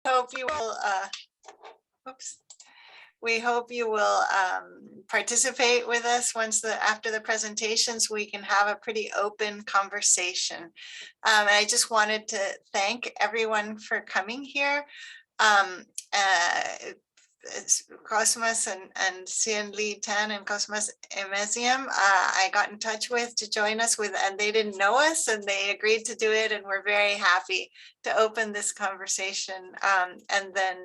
Hope you will, we hope you will participate with us after the presentations. We can have a pretty open conversation. And I just wanted to thank everyone for coming here. Cosmas and Cien Li Tan and Cosmas Emesium, I got in touch with to join us with, and they didn't know us and they agreed to do it, and we're very happy to open this conversation. And then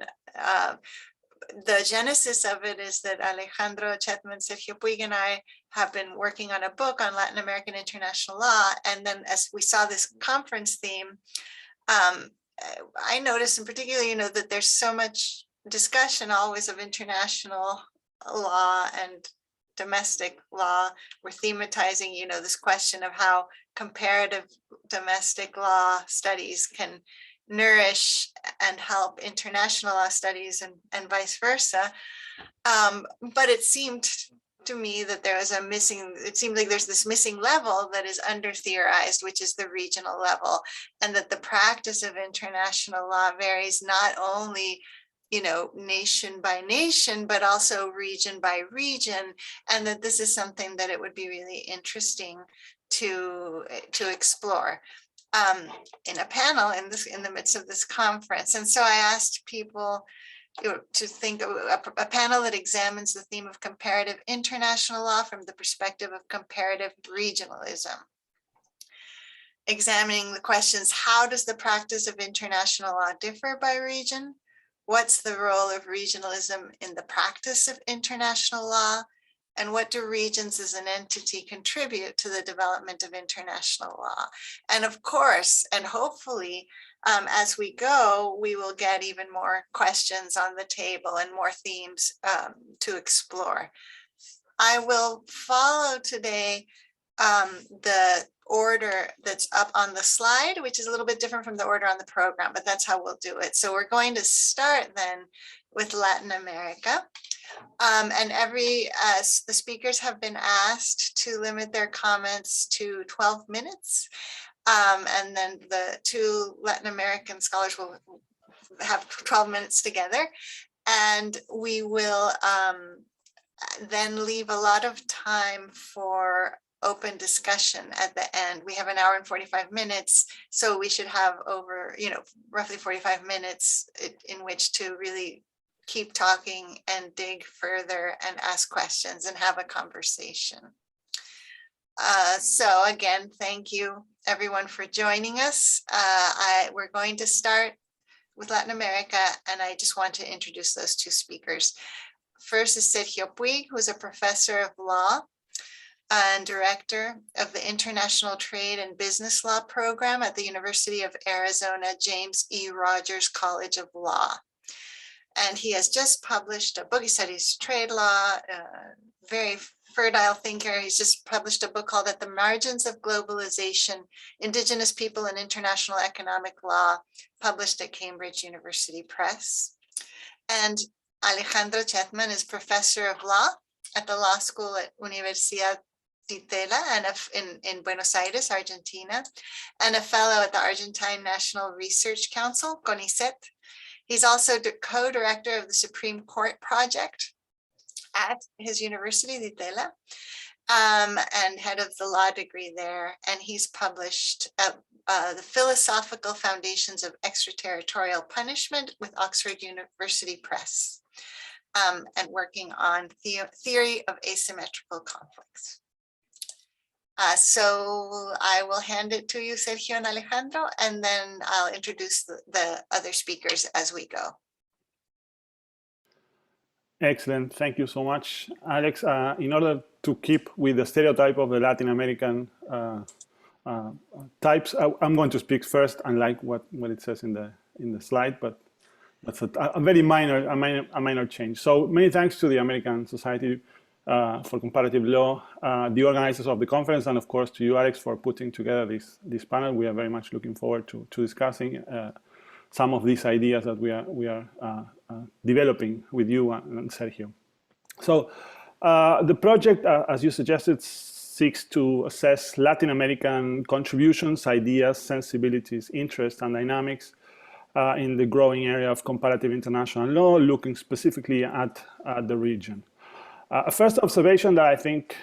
the genesis of it is that Alejandro Chetman, Sergio Puig, and I have been working on a book on Latin American international law. And then as we saw this conference theme, I noticed in particular, that there's so much discussion always of international law and domestic law. We're thematizing, this question of how comparative domestic law studies can nourish and help international law studies and vice versa. But it seemed to me that there was it seemed like there's this missing level that is under theorized, which is the regional level, and that the practice of international law varies not only nation by nation, but also region by region, and that this is something that it would be really interesting to explore in a panel in the midst of this conference. And so I asked people to think of a panel that examines the theme of comparative international law from the perspective of comparative regionalism, examining the questions: how does the practice of international law differ by region? What's the role of regionalism in the practice of international law? And what do regions as an entity contribute to the development of international law? And of course, and hopefully, as we go, we will get even more questions on the table and more themes to explore. I will follow today the order that's up on the slide, which is a little bit different from the order on the program, but that's how we'll do it. So we're going to start then with Latin America. And the speakers have been asked to limit their comments to 12 minutes. And then the two Latin American scholars will have 12 minutes together. And we will then leave a lot of time for open discussion at the end. We have an hour and 45 minutes, so we should have over, roughly 45 minutes in which to really keep talking and dig further and ask questions and have a conversation. So again, thank you everyone for joining us. We're going to start with Latin America, and I just want to introduce those two speakers. First is Sergio Puig, who's a professor of law and director of the International Trade and Business Law program at the University of Arizona James E. Rogers College of Law. And he has just published a book. He studies trade law, very fertile thinker. He's just published a book called At the Margins of Globalization, Indigenous People and International Economic Law, published at Cambridge University Press. And Alejandro Chetman is professor of law at the law school at Universidad Titela and in Buenos Aires, Argentina, and a fellow at the Argentine National Research Council, CONICET. He's also co-director of the Supreme Court Project at his university, Titela, and head of the law degree there. And he's published The Philosophical Foundations of Extraterritorial Punishment with Oxford University Press, and working on theory of asymmetrical conflicts. So I will hand it to you, Sergio and Alejandro, and then I'll introduce the other speakers as we go. Excellent. Thank you so much, Alex. In order to keep with the stereotype of the Latin American types, I'm going to speak first, unlike what it says in the slide, but that's a very minor change. So many thanks to the American Society for Comparative Law, the organizers of the conference, and of course to you, Alex, for putting together this panel. We are very much looking forward to discussing some of these ideas that we are developing with you and Sergio. So the project, as you suggested, seeks to assess Latin American contributions, ideas, sensibilities, interests, and dynamics in the growing area of comparative international law, looking specifically at the region. A first observation that I think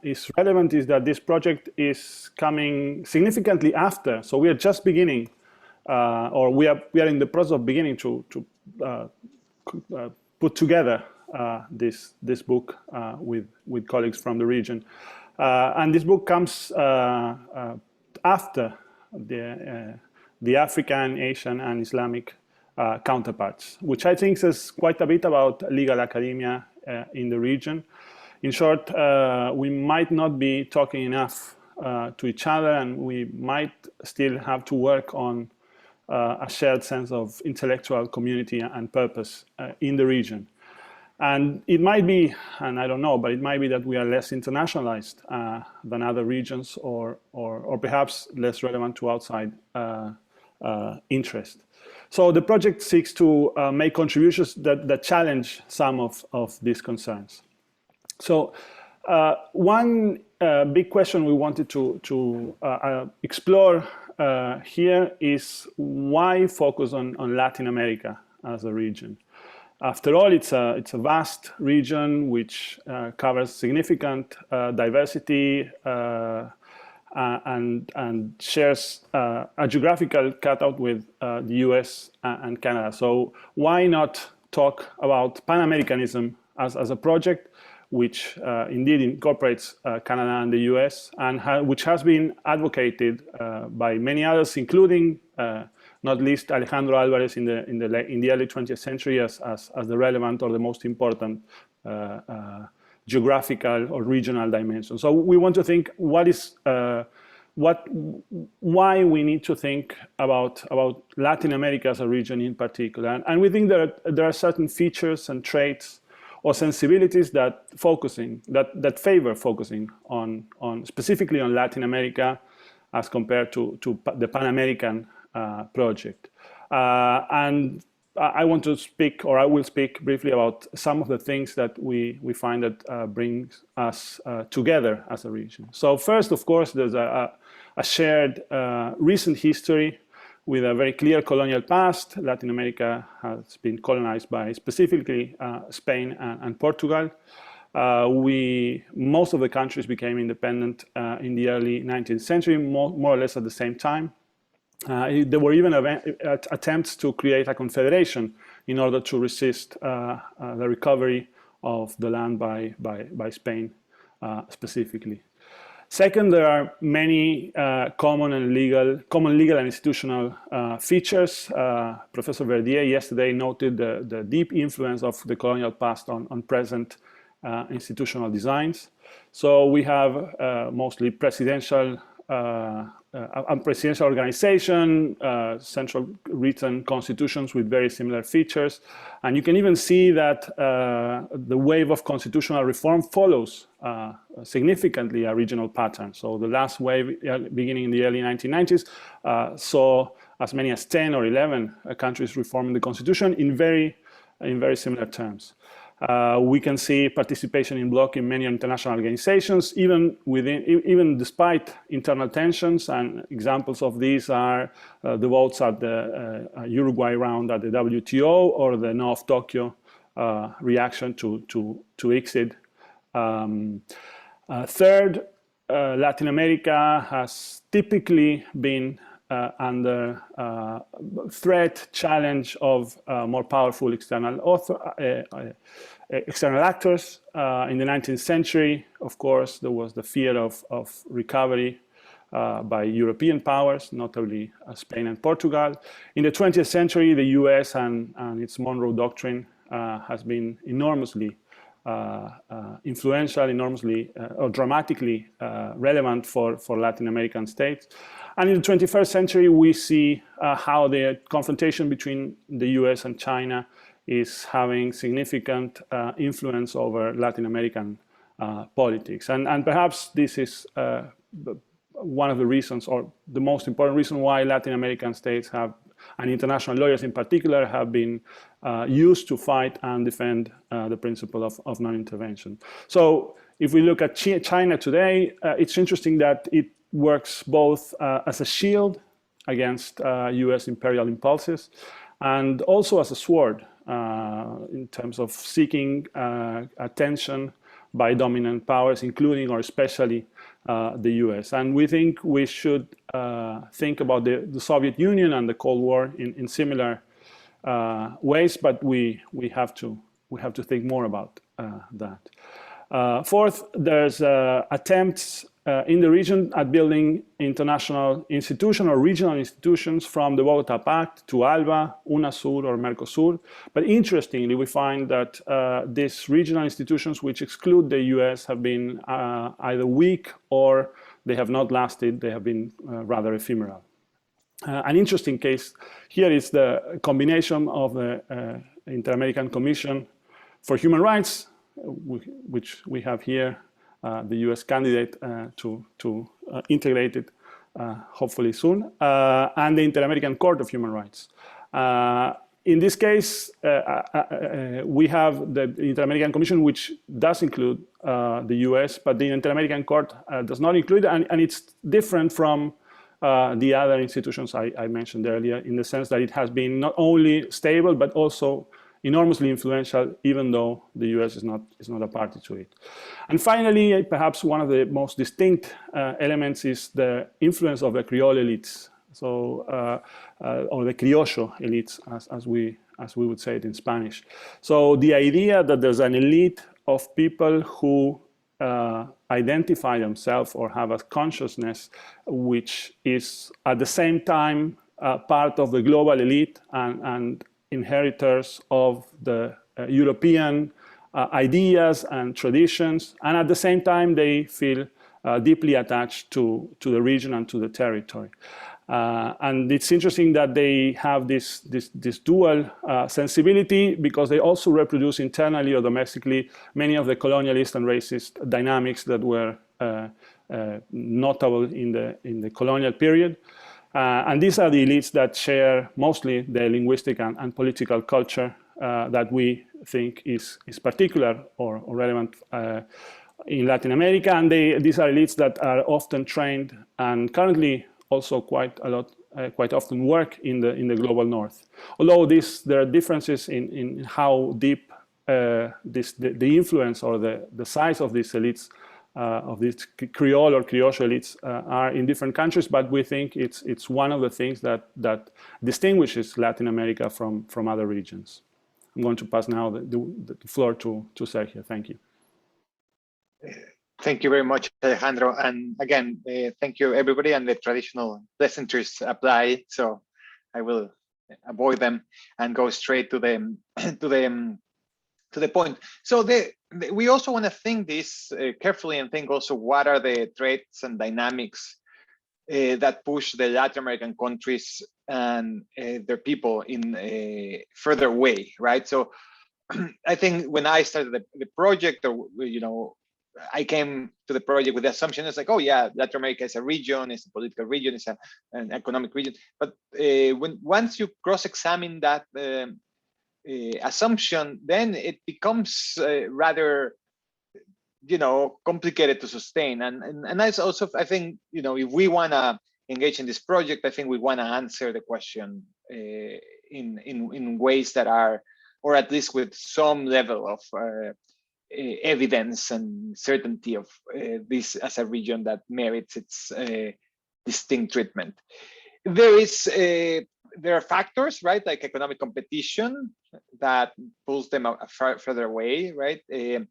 is relevant is that this project is coming significantly after. So we are just beginning, or we are in the process of beginning to put together this book with colleagues from the region. And this book comes after the African, Asian, and Islamic counterparts, which I think says quite a bit about legal academia in the region. In short, we might not be talking enough to each other, and we might still have to work on a shared sense of intellectual community and purpose in the region. And it might be, and I don't know, but it might be that we are less internationalized than other regions, or perhaps less relevant to outside interest. So the project seeks to make contributions that challenge some of these concerns. So one big question we wanted to explore here is why focus on Latin America as a region? After all, it's a vast region which covers significant diversity and shares a geographical cutout with the US and Canada. So why not talk about Pan-Americanism as a project which indeed incorporates Canada and the US, and which has been advocated by many others, including not least Alejandro Alvarez in the early 20th century as the relevant or the most important geographical or regional dimension. So we want to think why we need to think about Latin America as a region in particular, and we think there are certain features and traits or sensibilities that favor focusing on specifically on Latin America as compared to the Pan-American project. And I want to speak, or I will speak briefly about some of the things that we find that brings us together as a region. So first, of course, there's a shared recent history with a very clear colonial past. Latin America has been colonized by specifically Spain and Portugal. Most of the countries became independent in the early 19th century, more or less at the same time. There were even attempts to create a confederation in order to resist the recovery of the land by Spain specifically. Second, there are many common legal and institutional features. Professor Verdier yesterday noted the deep influence of the colonial past on present institutional designs. So we have mostly presidential organization, central written constitutions with very similar features. And you can even see that the wave of constitutional reform follows significantly a regional pattern. So the last wave, beginning in the early 1990s, saw as many as 10 or 11 countries reforming the constitution in very similar terms. We can see participation in bloc in many international organizations, even despite internal tensions. And examples of these are the votes at the Uruguay round at the WTO, or the No of Tokyo reaction to ICSID. Third, Latin America has typically been under threat, challenge of more powerful external actors. In the 19th century, of course, there was the fear of recovery by European powers, notably Spain and Portugal. In the 20th century, the US and its Monroe Doctrine has been enormously influential, enormously or dramatically relevant for Latin American states. And in the 21st century, we see how the confrontation between the US and China is having significant influence over Latin American politics. And perhaps this is one of the reasons, or the most important reason, why Latin American states have, and international lawyers in particular, have been used to fight and defend the principle of non-intervention. So if we look at China today, it's interesting that it works both as a shield against US imperial impulses, and also as a sword in terms of seeking attention by dominant powers, including or especially the US. And we think we should think about the Soviet Union and the Cold War in similar ways, but we have to think more about that. Fourth, there's attempts in the region at building international institutions or regional institutions, from the Bogota Pact to ALBA, UNASUR, or Mercosur. But interestingly, we find that these regional institutions which exclude the US have been either weak or they have not lasted. They have been rather ephemeral. An interesting case here is the combination of the Inter-American Commission for Human Rights, which we have here, the US candidate to integrate it hopefully soon, and the Inter-American Court of Human Rights. In this case, we have the Inter-American Commission, which does include the US, but the Inter-American Court does not include it, and it's different from the other institutions I mentioned earlier, in the sense that it has been not only stable, but also enormously influential, even though the US is not a party to it. And finally, perhaps one of the most distinct elements is the influence of the Creole elites, so or the criollo elites, as we would say it in Spanish. So the idea that there's an elite of people who identify themselves or have a consciousness which is at the same time part of the global elite and inheritors of the European ideas and traditions, and at the same time they feel deeply attached to the region and to the territory. And it's interesting that they have this dual sensibility, because they also reproduce internally or domestically many of the colonialist and racist dynamics that were notable in the colonial period. And these are the elites that share mostly the linguistic and political culture that we think is particular or relevant in Latin America. And these are elites that are often trained and currently also quite often work in the global north. Although there are differences in how deep the influence or the size of these elites, of these Creole or criollo elites are in different countries, but we think it's one of the things that distinguishes Latin America from other regions. I'm going to pass now the floor to Sergio. Thank you. Thank you very much, Alejandro. And again, thank you everybody, and the traditional pleasantries apply, so I will avoid them and go straight to the point. So we also want to think this carefully and think also what are the traits and dynamics that push the Latin American countries and their people in a further way, right? So I think when I started the project, or I came to the project with the assumption, it's like, oh yeah, Latin America is a region, it's a political region, it's an economic region. But once you cross-examine that assumption, then it becomes rather, complicated to sustain. And that's also, I think, if we want to engage in this project, I think we want to answer the question in ways that are, or at least with some level of evidence and certainty of this as a region that merits its distinct treatment. There are factors, right, like economic competition that pulls them further away, right? There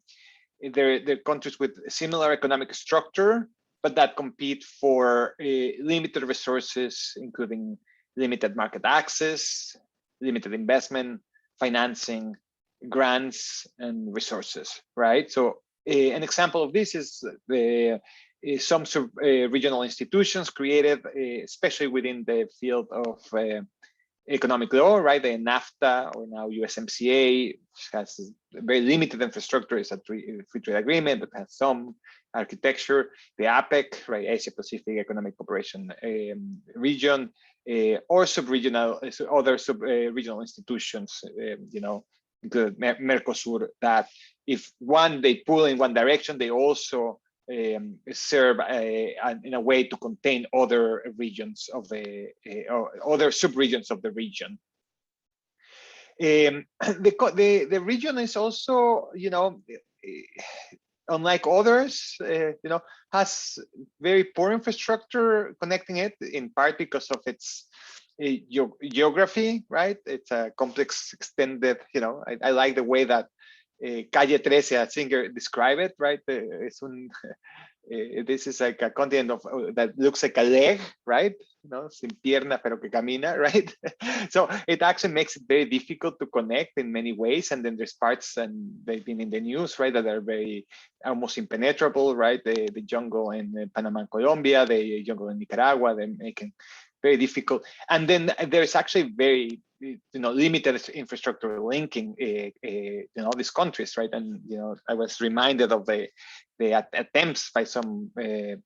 are countries with similar economic structure, but that compete for limited resources, including limited market access, limited investment, financing, grants, and resources, right? So an example of this is some regional institutions created, especially within the field of economic law, right? The NAFTA, or now USMCA, which has a very limited infrastructure. It's a free trade agreement, but has some architecture. The APEC, right? Asia Pacific Economic Cooperation region, or sub-regional, other sub-regional institutions, including Mercosur, that if they pull in one direction, they also serve in a way to contain other regions of the or other subregions of the region. The region is also, unlike others, has very poor infrastructure connecting it, in part because of its geography, right? It's a complex, extended, I like the way that Calle 13, a singer, described it, right? This is like a continent that looks like a leg, right? Sin pierna, pero que camina, right? So it actually makes it very difficult to connect in many ways. And then there's parts, and they've been in the news, right, that are very almost impenetrable, right? The jungle in Panama and Colombia, the jungle in Nicaragua, they make it very difficult. And then there's actually very limited infrastructure linking these countries, right? And I was reminded of the attempts by some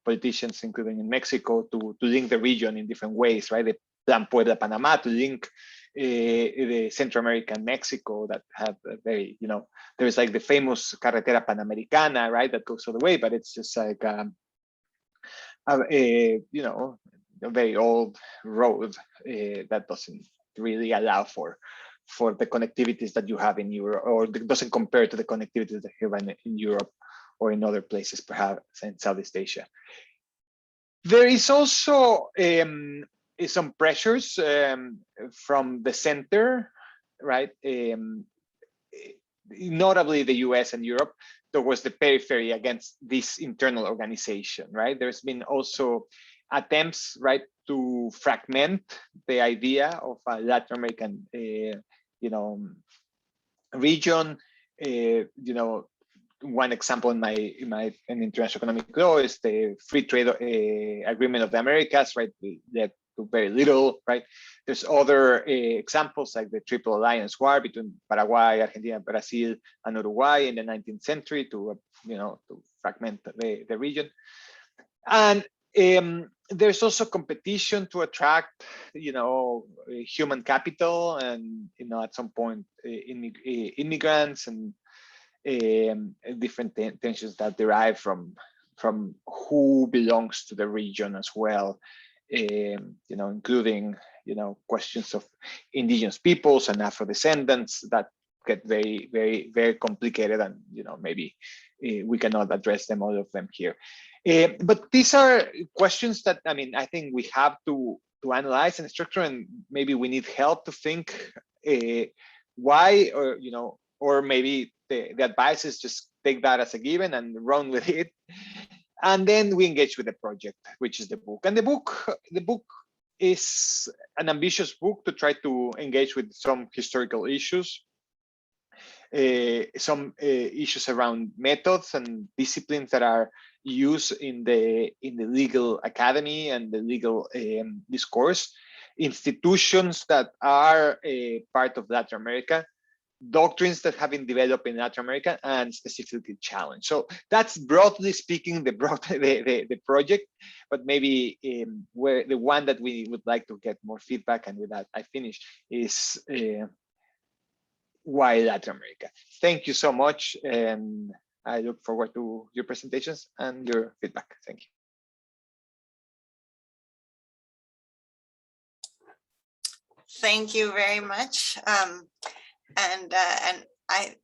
politicians, including in Mexico, to link the region in different ways, right? The Plan Puebla Panama to link the Central America and Mexico, that have a very, there's like the famous Carretera Panamericana, right? That goes all the way, but it's just like a very old road that doesn't really allow for the connectivities that you have in Europe, or doesn't compare to the connectivities that you have in Europe or in other places, perhaps in Southeast Asia. There is also some pressures from the center, right? Notably the US and Europe towards the periphery against this internal organization, right? There's been also attempts, right, to fragment the idea of a Latin American, region. One example in international economic law is the free trade agreement of the Americas, right? That to very little, right? There's other examples like the Triple Alliance War between Paraguay, Argentina, Brazil, and Uruguay in the 19th century to fragment the region. And there's also competition to attract, human capital, and at some point immigrants, and different tensions that derive from who belongs to the region as well, including questions of indigenous peoples and Afro descendants that get very, very, very complicated, and maybe we cannot address them, all of them here. But these are questions that I think we have to analyze and structure, and maybe we need help to think why, or maybe the advice is just take that as a given and run with it. And then we engage with the project, which is the book. And the book is an ambitious book to try to engage with some historical issues, some issues around methods and disciplines that are used in the legal academy and the legal discourse, institutions that are part of Latin America, doctrines that have been developed in Latin America, and specifically challenged. So that's broadly speaking the project, but maybe where the one that we would like to get more feedback, and with that I finish, is why Latin America. Thank you so much, and I look forward to your presentations and your feedback. Thank you. Thank you very much. And I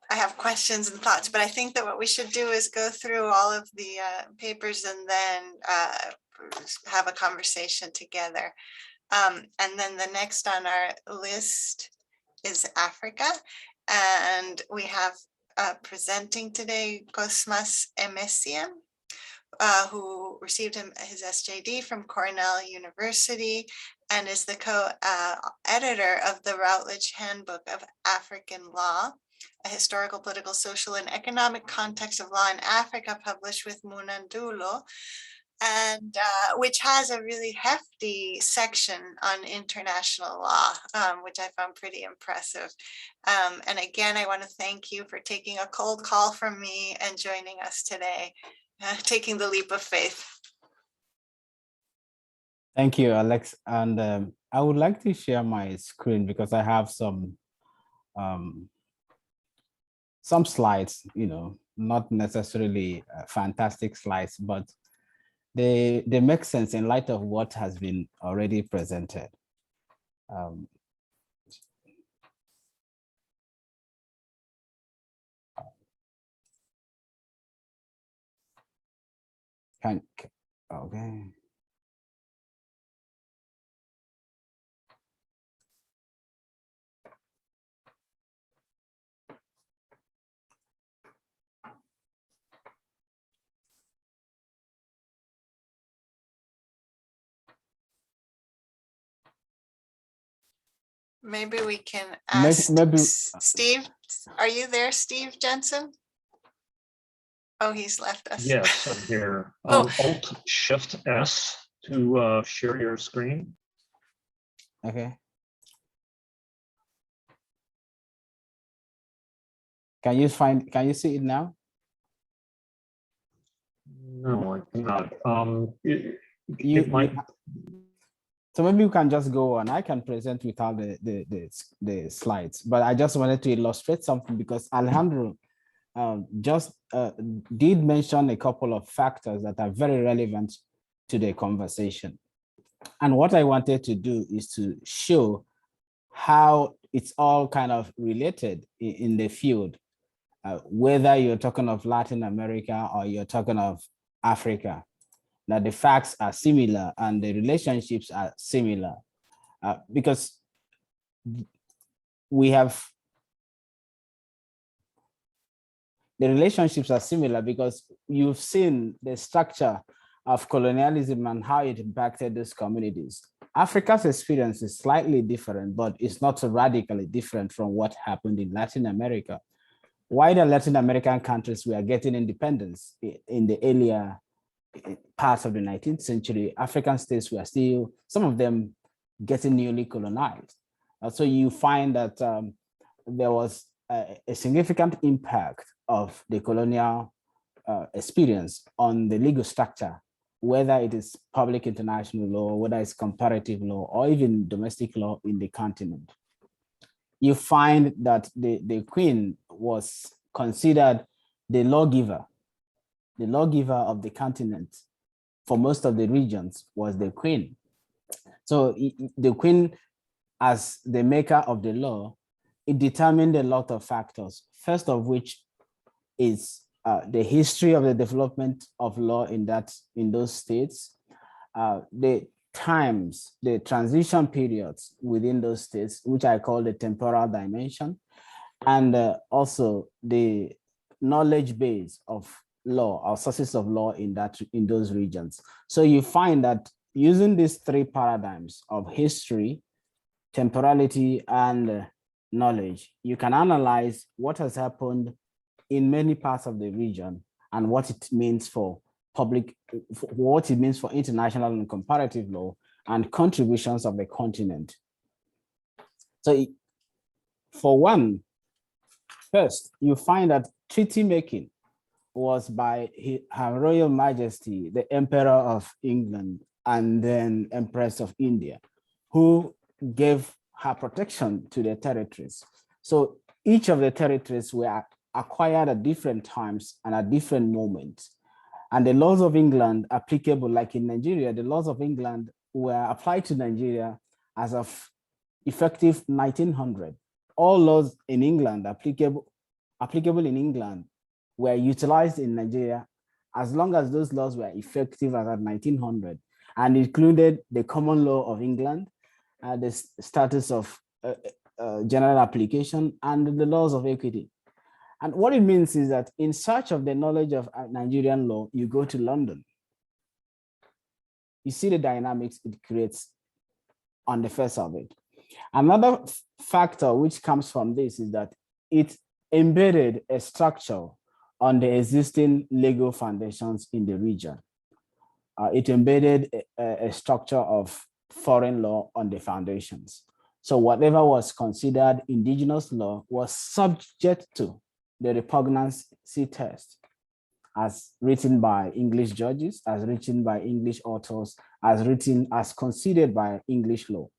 have questions and thoughts, but I think that what we should do is go through all of the papers and then have a conversation together. And then the next on our list is Africa. And we have presenting today Cosmas Emesian, who received his SJD from Cornell University and is the co-editor of the Routledge Handbook of African Law, a historical, political, social, and economic context of law in Africa, published with Munandulo, and which has a really hefty section on international law, which I found pretty impressive. And again, I want to thank you for taking a cold call from me and joining us today, taking the leap of faith. Thank you, Alex. And I would like to share my screen because I have some slides, not necessarily fantastic slides, but they make sense in light of what has been already presented. Okay. Maybe we can ask Maybe Steve. Are you there, Steve Jensen? Oh, he's left us. Yes, I'm here. Oh. Alt-Shift-S to share your screen. okay. Can you see it now? No, I cannot. So maybe you can just go on. I can present without the slides, but I just wanted to illustrate something because Alejandro just did mention a couple of factors that are very relevant to the conversation. And what I wanted to do is to show how it's all kind of related in the field, whether you're talking of Latin America or you're talking of Africa. That the facts are similar and the relationships are similar because we have the relationships are similar because you've seen the structure of colonialism and how it impacted those communities. Africa's experience is slightly different, but it's not so radically different from what happened in Latin America. Wider Latin American countries were getting independence in the earlier parts of the 19th century. African states were still, some of them getting newly colonized. So you find that there was a significant impact of the colonial experience on the legal structure, whether it is public international law, whether it's comparative law, or even domestic law in the continent. You find that the queen was considered the lawgiver of the continent. For most of the regions was the queen. So the queen, as the maker of the law, it determined a lot of factors. First of which is the history of the development of law in those states, the times, the transition periods within those states, which I call the temporal dimension, and also the knowledge base of law or sources of law in those regions. So you find that using these three paradigms of history, temporality, and knowledge, you can analyze what has happened in many parts of the region and what it means for international and comparative law and contributions of the continent. So for one, first, you find that treaty making was by Her Royal Majesty, the Emperor of England, and then Empress of India, who gave her protection to the territories. So each of the territories were acquired at different times and at different moments. And the laws of England applicable, like in Nigeria, the laws of England were applied to Nigeria as of effective 1900. All laws in England applicable in England were utilized in Nigeria as long as those laws were effective as at 1900, and included the common law of England, the status of general application, and the laws of equity. And what it means is that in search of the knowledge of Nigerian law, you go to London. You see the dynamics it creates on the face of it. Another factor which comes from this is that it embedded a structure on the existing legal foundations in the region. It embedded a structure of foreign law on the foundations. So whatever was considered indigenous law was subject to the repugnancy test, as written by English judges, as written by English authors, as considered by English law.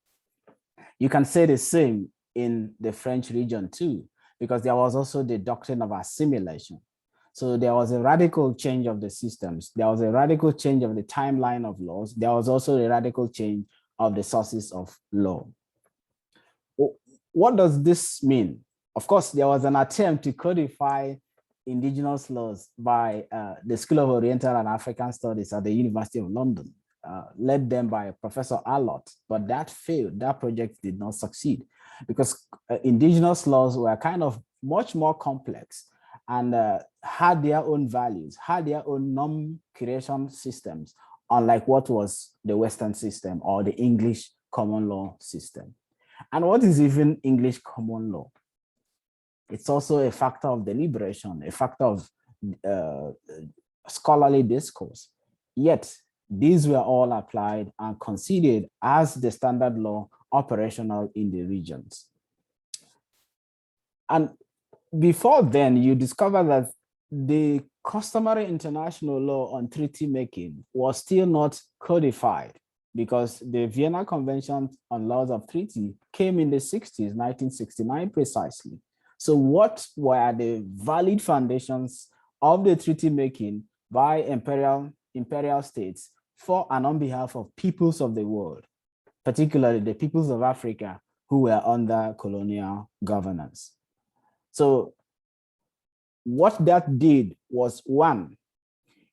You can say the same in the French region too, because there was also the doctrine of assimilation. So there was a radical change of the systems. There was a radical change of the timeline of laws. There was also a radical change of the sources of law. What does this mean? Of course, there was an attempt to codify indigenous laws by the School of Oriental and African Studies at the University of London, led them by Professor Allott, but that failed. That project did not succeed because indigenous laws were kind of much more complex and had their own values, had their own norm creation systems, unlike what was the Western system or the English common law system. And what is even English common law? It's also a factor of deliberation, a factor of scholarly discourse. Yet, these were all applied and considered as the standard law operational in the regions. And before then, you discover that the customary international law on treaty making was still not codified because the Vienna Convention on Laws of Treaty came in the 60s, 1969 precisely. So what were the valid foundations of the treaty making by imperial states for and on behalf of peoples of the world, particularly the peoples of Africa who were under colonial governance? So what that did was, one,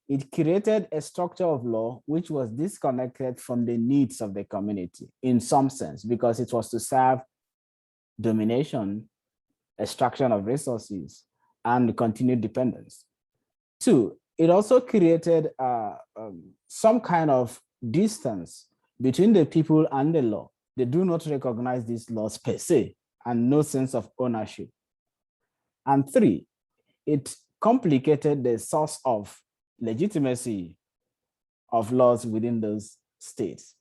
it created a structure of law which was disconnected from the needs of the community in some sense, because it was to serve domination, extraction of resources, and continued dependence. Two, it also created some kind of distance between the people and the law. They do not recognize these laws per se, and no sense of ownership. And three, it complicated the source of legitimacy of laws within those states.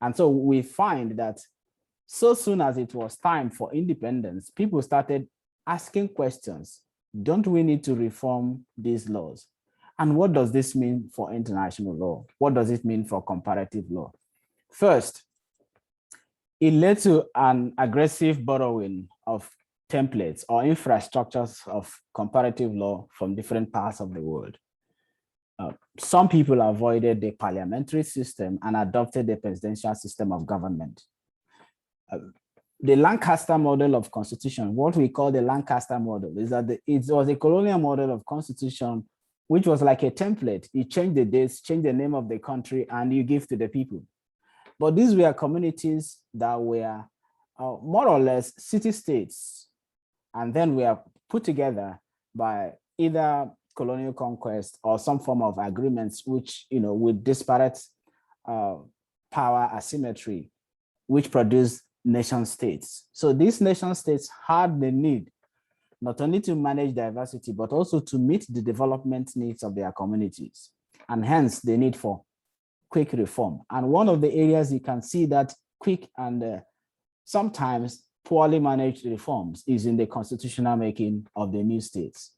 And so we find that so soon as it was time for independence, people started asking questions. Don't we need to reform these laws? And what does this mean for international law? What does it mean for comparative law? First, it led to an aggressive borrowing of templates or infrastructures of comparative law from different parts of the world. Some people avoided the parliamentary system and adopted the presidential system of government. The Lancaster model of constitution, what we call the Lancaster model, is that it was a colonial model of constitution, which was like a template. You change the dates, change the name of the country, and you give to the people. But these were communities that were more or less city-states, and then were put together by either colonial conquest or some form of agreements, which, with disparate power asymmetry, which produced nation states. So these nation states had the need not only to manage diversity, but also to meet the development needs of their communities, and hence the need for quick reform. And one of the areas you can see that quick and sometimes poorly managed reforms is in the constitutional making of the new states.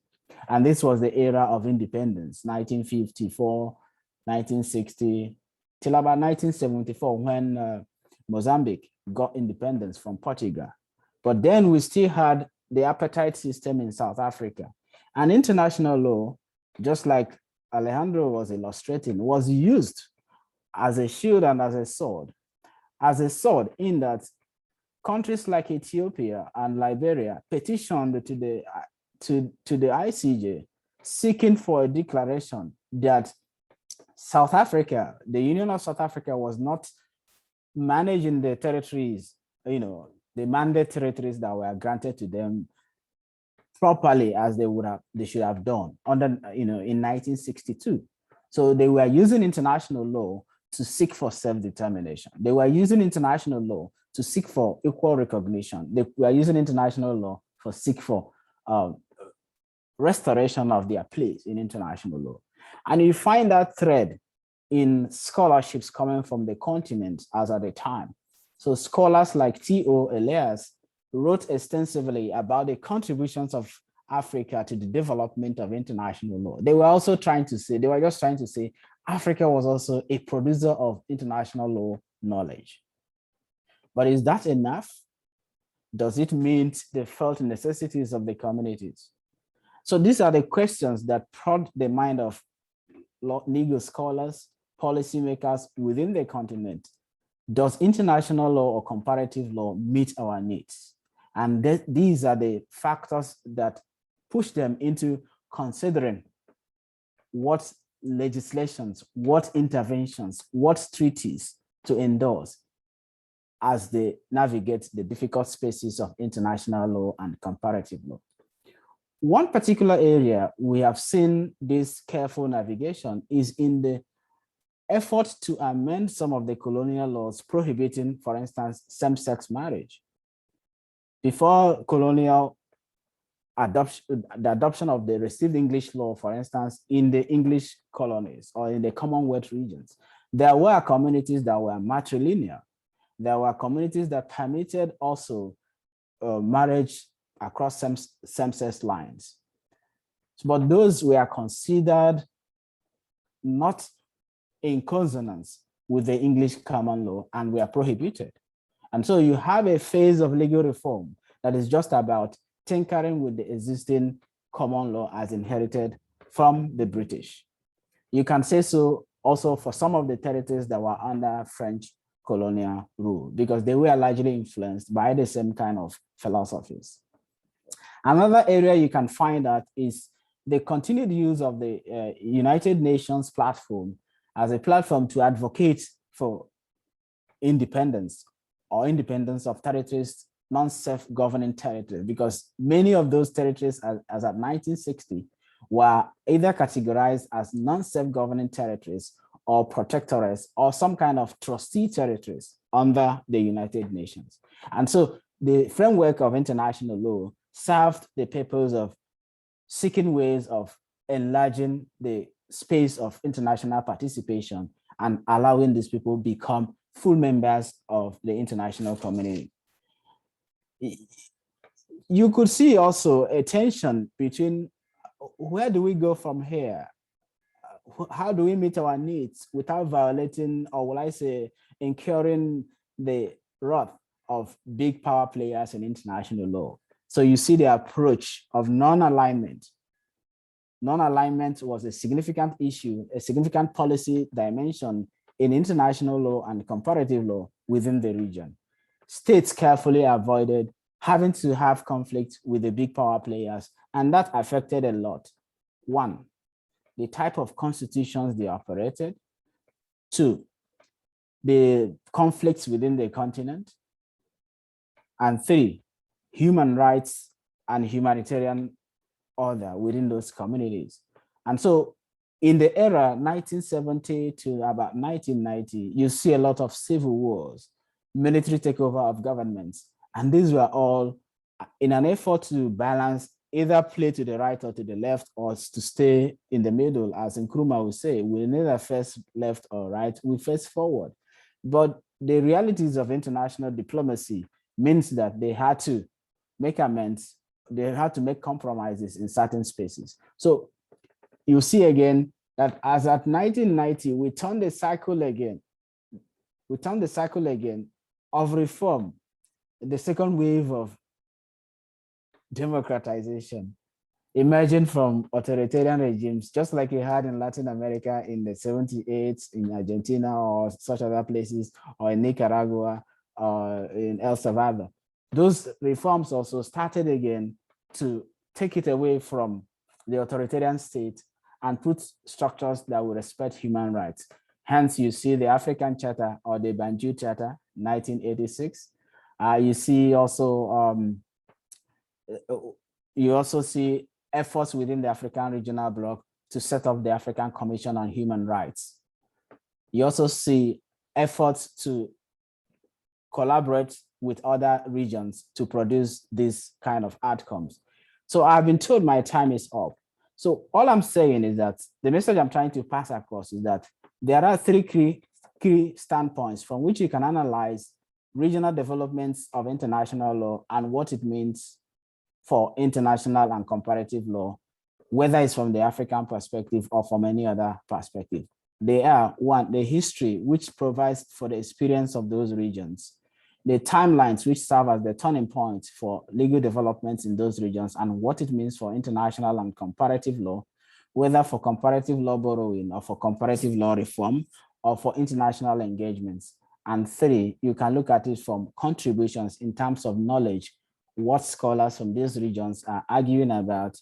And this was the era of independence, 1954, 1960, till about 1974, when Mozambique got independence from Portugal. But then we still had the apartheid system in South Africa. And international law, just like Alejandro was illustrating, was used as a shield and as a sword. As a sword, in that countries like Ethiopia and Liberia petitioned to the ICJ, seeking for a declaration that South Africa, the Union of South Africa, was not managing the territories, the mandate territories that were granted to them properly as they should have done in 1962. So they were using international law to seek for self-determination. They were using international law to seek for equal recognition. They were using international law for seek for restoration of their place in international law. And you find that thread in scholarships coming from the continent as at the time. So scholars like T.O. Elias wrote extensively about the contributions of Africa to the development of international law. They were just trying to say Africa was also a producer of international law knowledge. But is that enough? Does it meet the felt necessities of the communities? So these are the questions that prod the mind of legal scholars, policymakers within the continent. Does international law or comparative law meet our needs? And these are the factors that push them into considering what legislations, what interventions, what treaties to endorse as they navigate the difficult spaces of international law and comparative law. One particular area we have seen this careful navigation is in the effort to amend some of the colonial laws prohibiting, for instance, same-sex marriage. Before colonial adoption, the adoption of the received English law, for instance, in the English colonies or in the Commonwealth regions, there were communities that were matrilineal. There were communities that permitted also marriage across same-sex lines. But those were considered not in consonance with the English common law and were prohibited. And so you have a phase of legal reform that is just about tinkering with the existing common law as inherited from the British. You can say so also for some of the territories that were under French colonial rule, because they were largely influenced by the same kind of philosophies. Another area you can find that is the continued use of the United Nations platform as a platform to advocate for independence or independence of territories, non-self-governing territories, because many of those territories as at 1960 were either categorized as non-self-governing territories or protectorates or some kind of trustee territories under the United Nations. And so the framework of international law served the purpose of seeking ways of enlarging the space of international participation and allowing these people become full members of the international community. You could see also a tension between where do we go from here? How do we meet our needs without violating, or will I say, incurring the wrath of big power players in international law? So you see the approach of non-alignment. Non-alignment was a significant issue, a significant policy dimension in international law and comparative law within the region. States carefully avoided having to have conflict with the big power players, and that affected a lot. One, the type of constitutions they operated. Two, the conflicts within the continent. And three, human rights and humanitarian order within those communities. And so in the era 1970 to about 1990, you see a lot of civil wars, military takeover of governments. And these were all in an effort to balance, either play to the right or to the left, or to stay in the middle. As Nkrumah would say, we neither face left or right, we face forward. But the realities of international diplomacy means that they had to make amends, they had to make compromises in certain spaces. So you see again that as at 1990, we turned the cycle again. We turned the cycle again of reform, the second wave of democratization, emerging from authoritarian regimes, just like you had in Latin America in the 78, in Argentina or such other places, or in Nicaragua, or in El Salvador. Those reforms also started again to take it away from the authoritarian state and put structures that will respect human rights. Hence, you see the African Charter or the Banjul Charter, 1986. You see also, you also see efforts within the African Regional Bloc to set up the African Commission on Human Rights. You also see efforts to collaborate with other regions to produce these kind of outcomes. So I've been told my time is up. So all I'm saying is that the message I'm trying to pass across is that there are three key standpoints from which you can analyze regional developments of international law and what it means for international and comparative law, whether it's from the African perspective or from any other perspective. They are, one, the history, which provides for the experience of those regions. the timelines which serve as the turning point for legal developments in those regions, and what it means for international and comparative law, whether for comparative law borrowing or for comparative law reform or for international engagements. And 3, you can look at it from contributions in terms of knowledge, what scholars from these regions are arguing about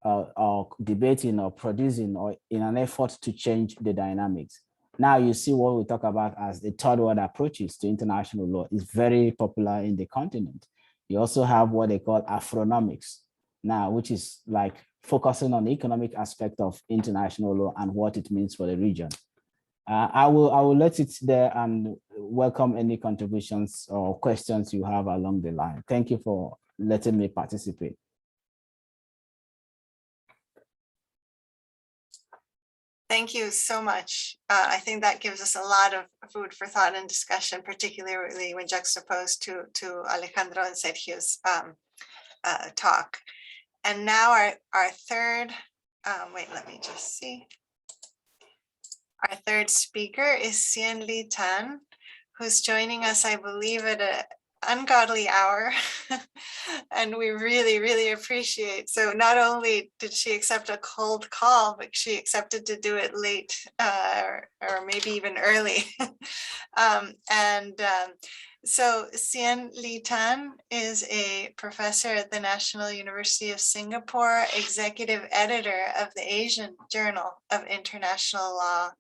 or debating or producing or in an effort to change the dynamics. Now you see what we talk about as the third world approaches to international law is very popular in the continent. You also have what they call Afronomics now, which is like focusing on the economic aspect of international law and what it means for the region. I will let it there and welcome any contributions or questions you have along the line. Thank you for letting me participate. Thank you so much. I think that gives us a lot of food for thought and discussion, particularly when juxtaposed to Alejandro and Sergio's talk. And now our third, wait, let me just see. Our third speaker is Hsien-Li Tan, who's joining us, I believe, at an ungodly hour. And we really, really appreciate. So not only did she accept a cold call, but she accepted to do it late or maybe even early. So Hsien-Li Tan is a professor at the National University of Singapore, executive editor of the Asian Journal of International Law,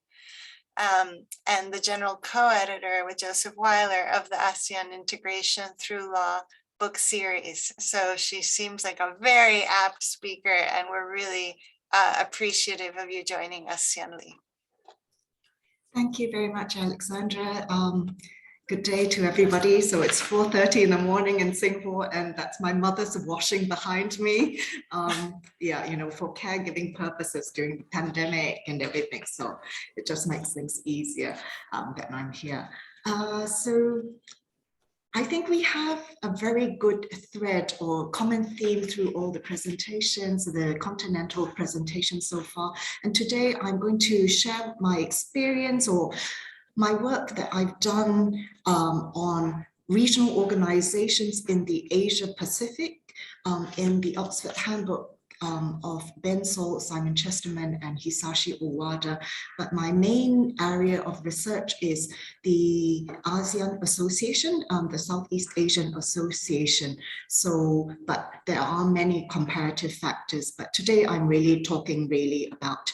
and the general co-editor with Joseph Weiler of the ASEAN Integration Through Law book series. So she seems like a very apt speaker, and we're really appreciative of you joining us, Hsien-Li. Thank you very much, Alexandra. Good day to everybody. So it's 4:30 in the morning in Singapore, and that's my mother's washing behind me. Yeah, you know, for caregiving purposes during the pandemic and everything. So it just makes things easier that I'm here. So I think we have a very good thread or common theme through all the presentations, the continental presentations so far. And today I'm going to share my experience or my work that I've done on regional organizations in the Asia Pacific in the Oxford Handbook of Ben Sol, Simon Chesterman, and Hisashi Owada. But my main area of research is the ASEAN Association, the Southeast Asian Association. So, but there are many comparative factors, but today I'm really talking about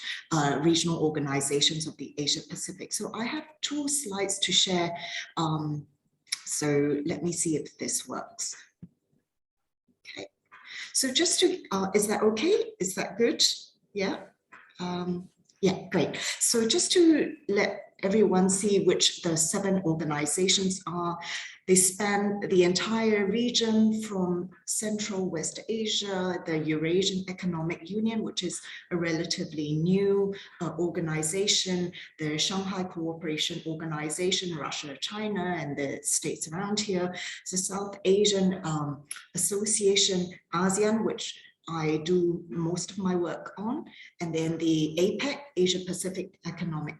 regional organizations of the Asia Pacific. So I have 2 slides to share. So let me see if this works. So just to, is that okay? Is that good? Yeah. Yeah, great. So just to let everyone see which the 7 organizations are, they span the entire region from Central West Asia, the Eurasian Economic Union, which is a relatively new organization, the Shanghai Cooperation Organization, Russia, China, and the states around here, the South Asian Association, ASEAN, which I do most of my work on, and then the APEC, Asia Pacific Economic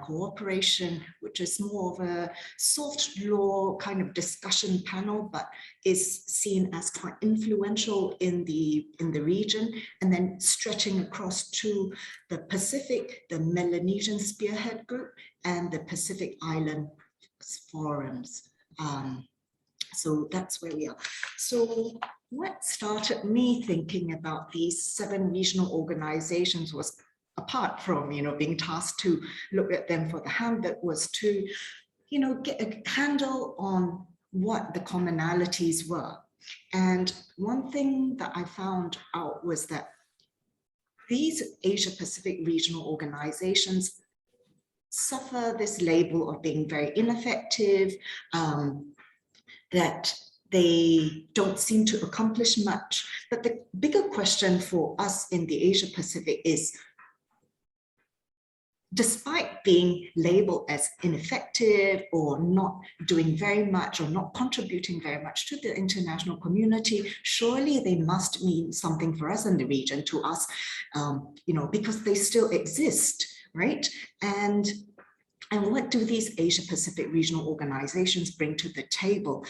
Cooperation, which is more of a soft law kind of discussion panel, but is seen as quite influential in the region, and then stretching across to the Pacific, the Melanesian Spearhead Group, and the Pacific Island Forums. So that's where we are. So what started me thinking about these 7 regional organizations was, apart from, you know, being tasked to look at them for the handbook, was to, you know, get a handle on what the commonalities were. And one thing that I found out was that these Asia Pacific regional organizations suffer this label of being very ineffective, that they don't seem to accomplish much. But the bigger question for us in the Asia Pacific is, despite being labeled as ineffective or not doing very much or not contributing very much to the international community, surely they must mean something for us in the region, to us, you know, because they still exist, right? And And what do these Asia-Pacific regional organizations bring to the table?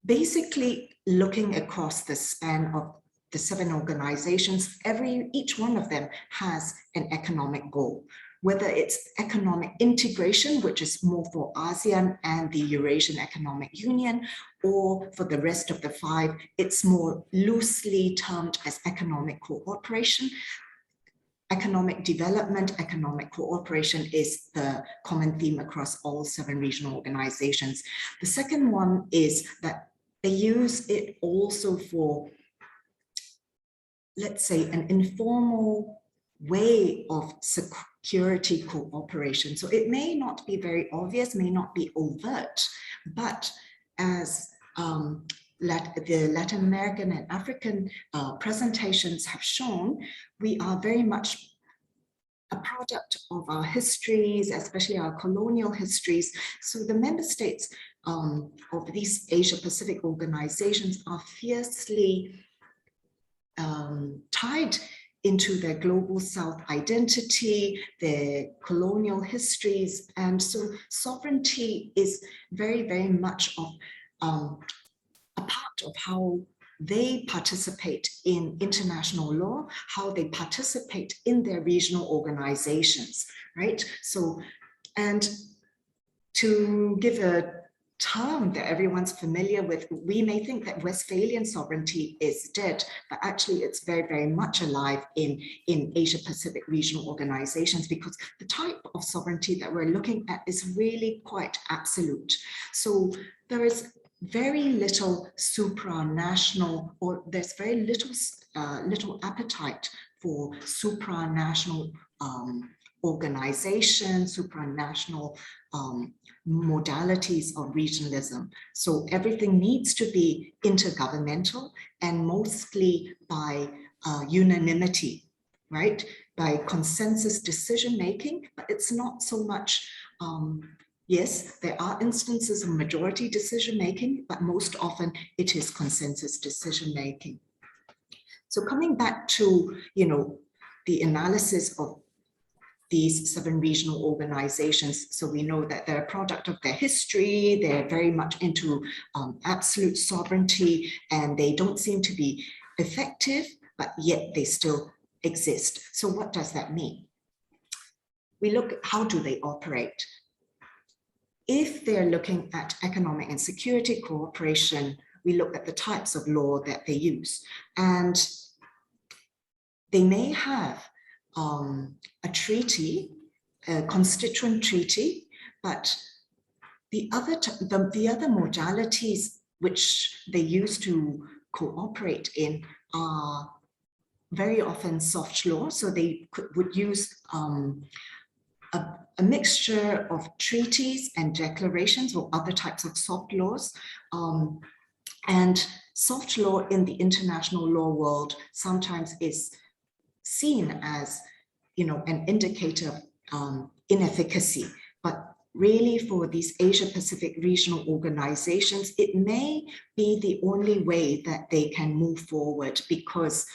Basically, looking across the span of the 7 organizations, each one of them has an economic goal, whether it's economic integration, which is more for ASEAN and the Eurasian Economic Union, or for the rest of the 5, it's more loosely termed as economic cooperation. Economic development, economic cooperation is the common theme across all 7 regional organizations. The second one is that they use it also for, let's say, an informal way of security cooperation. So it may not be very obvious, may not be overt, but as the Latin American and African presentations have shown, we are very much a product of our histories, especially our colonial histories. So the member states of these Asia-Pacific organizations are fiercely tied into their global South identity, their colonial histories. And so sovereignty is very, very much of a part of how they participate in international law, how they participate in their regional organizations, right? So, and to give a term that everyone's familiar with, we may think that Westphalian sovereignty is dead, but actually it's very, very much alive in Asia-Pacific regional organizations, because the type of sovereignty that we're looking at is really quite absolute. So there is very little supranational, or there's very little appetite for supranational organizations, supranational modalities of regionalism. So everything needs to be intergovernmental and mostly by unanimity, right? By consensus decision-making, but it's not so much, yes, there are instances of majority decision-making, but most often it is consensus decision-making. So coming back to, the analysis of these 7 regional organizations. So we know that they're a product of their history, they're very much into absolute sovereignty, and they don't seem to be effective, but yet they still exist. So what does that mean? We look at how do they operate. If they're looking at economic and security cooperation, we look at the types of law that they use. And they may have a treaty, a constituent treaty, but the other modalities which they use to cooperate in are very often soft law. So they would use a mixture of treaties and declarations or other types of soft laws. And soft law in the international law world sometimes is seen as, an indicator of inefficacy. But really for these Asia-Pacific regional organizations, it may be the only way that they can move forward, because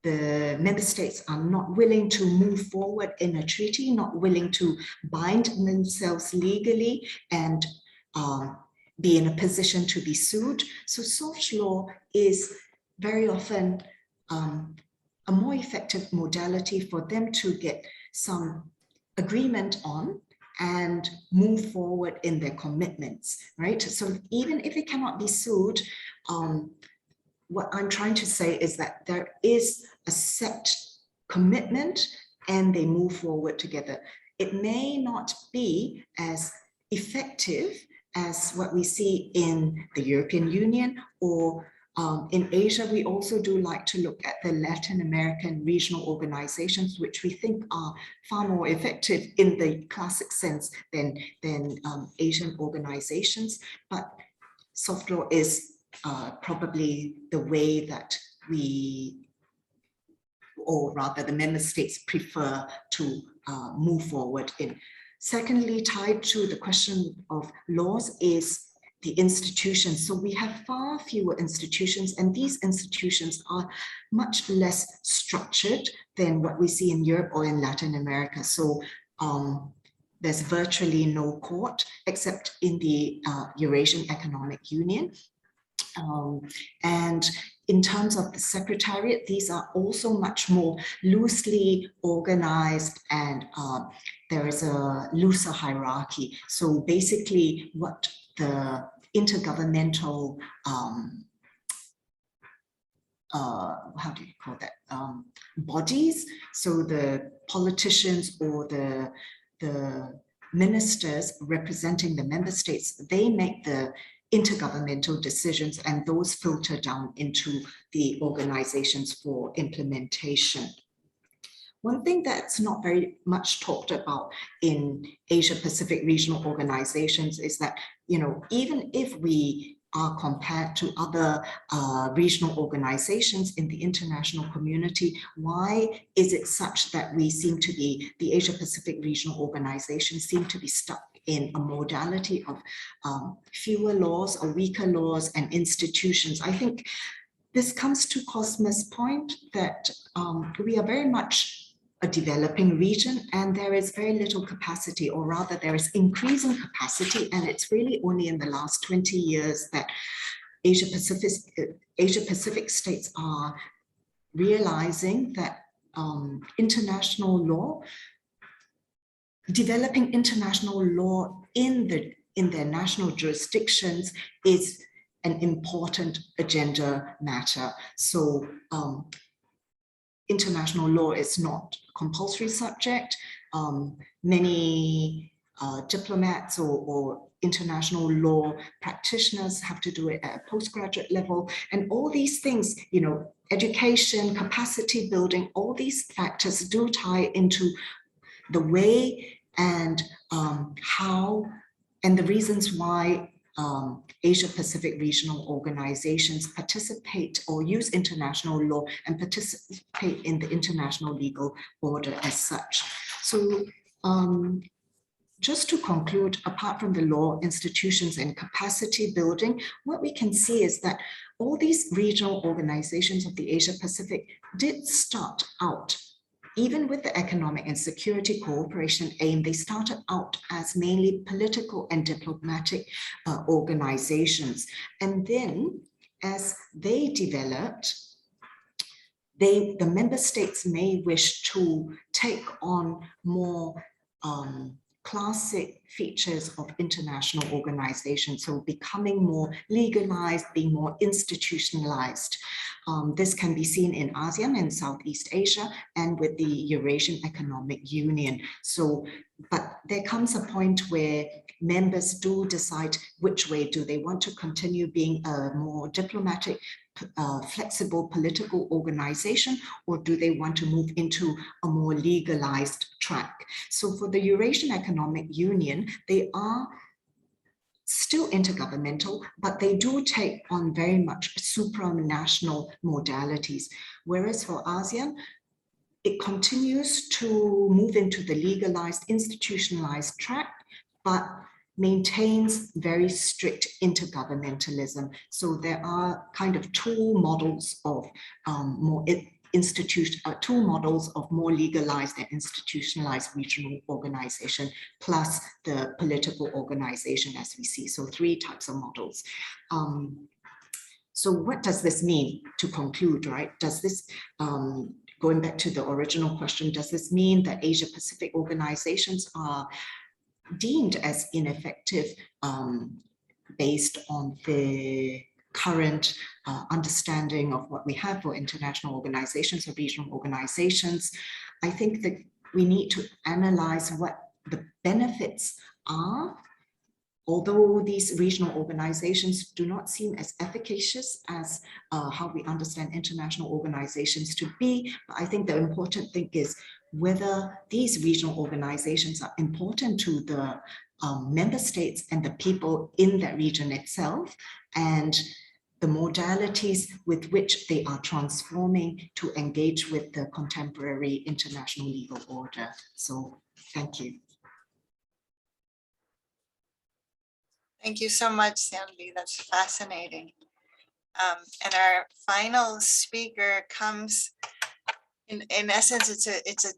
the member states are not willing to move forward in a treaty, not willing to bind themselves legally and be in a position to be sued. So soft law is very often a more effective modality for them to get some agreement on and move forward in their commitments, right? So even if it cannot be sued, what I'm trying to say is that there is a set commitment and they move forward together. It may not be as effective as what we see in the European Union, or in Asia. We also do like to look at the Latin American regional organizations, which we think are far more effective in the classic sense than Asian organizations. But soft law is probably the way that we, or rather the member states, prefer to move forward in. Secondly, tied to the question of laws is the institutions. So we have far fewer institutions, and these institutions are much less structured than what we see in Europe or in Latin America. So there's virtually no court except in the Eurasian Economic Union. And in terms of the secretariat, these are also much more loosely organized, and there is a looser hierarchy. So basically what the intergovernmental how do you call that, bodies, so the politicians or the ministers representing the member states, they make the intergovernmental decisions, and those filter down into the organizations for implementation. One thing that's not very much talked about in Asia Pacific regional organizations is that, you know, even if we are compared to other regional organizations in the international community, why is it such that we seem to be, the Asia Pacific regional organizations seem to be stuck in a modality of fewer laws or weaker laws and institutions? I think this comes to Cosma's point that we are very much a developing region, and there is very little capacity, or rather there is increasing capacity, and it's really only in the last 20 years that Asia Pacific states are realizing that international law, developing international law in their national jurisdictions is an important agenda matter. So international law is not a compulsory subject. Many diplomats or international law practitioners have to do it at a postgraduate level. And all these things, you know, education, capacity building, all these factors do tie into the way and how and the reasons why Asia Pacific regional organizations participate or use international law and participate in the international legal order as such. So just to conclude, apart from the law, institutions and capacity building, what we can see is that all these regional organizations of the Asia Pacific did start out, even with the economic and security cooperation aim, they started out as mainly political and diplomatic organizations. And then as they developed, the member states may wish to take on more classic features of international organizations, so becoming more legalized, being more institutionalized. This can be seen in ASEAN and Southeast Asia and with the Eurasian Economic Union. So, but there comes a point where members do decide which way do they want to continue being a more diplomatic, flexible political organization, or do they want to move into a more legalized track? So for the Eurasian Economic Union, they are still intergovernmental, but they do take on very much supranational modalities. Whereas for ASEAN, it continues to move into the legalized, institutionalized track, but maintains very strict intergovernmentalism. So there are kind of two models of two models of more legalized and institutionalized regional organization, plus the political organization as we see. So three types of models. So what does this mean to conclude, right? Does this, going back to the original question, does this mean that Asia Pacific organizations are deemed as ineffective based on the current understanding of what we have for international organizations or regional organizations? I think that we need to analyze what the benefits are. Although these regional organizations do not seem as efficacious as how we understand international organizations to be, but I think the important thing is whether these regional organizations are important to the member states and the people in that region itself, and the modalities with which they are transforming to engage with the contemporary international legal order. So thank you. Thank you so much, Sandy. That's fascinating. And our final speaker comes, in essence, it's a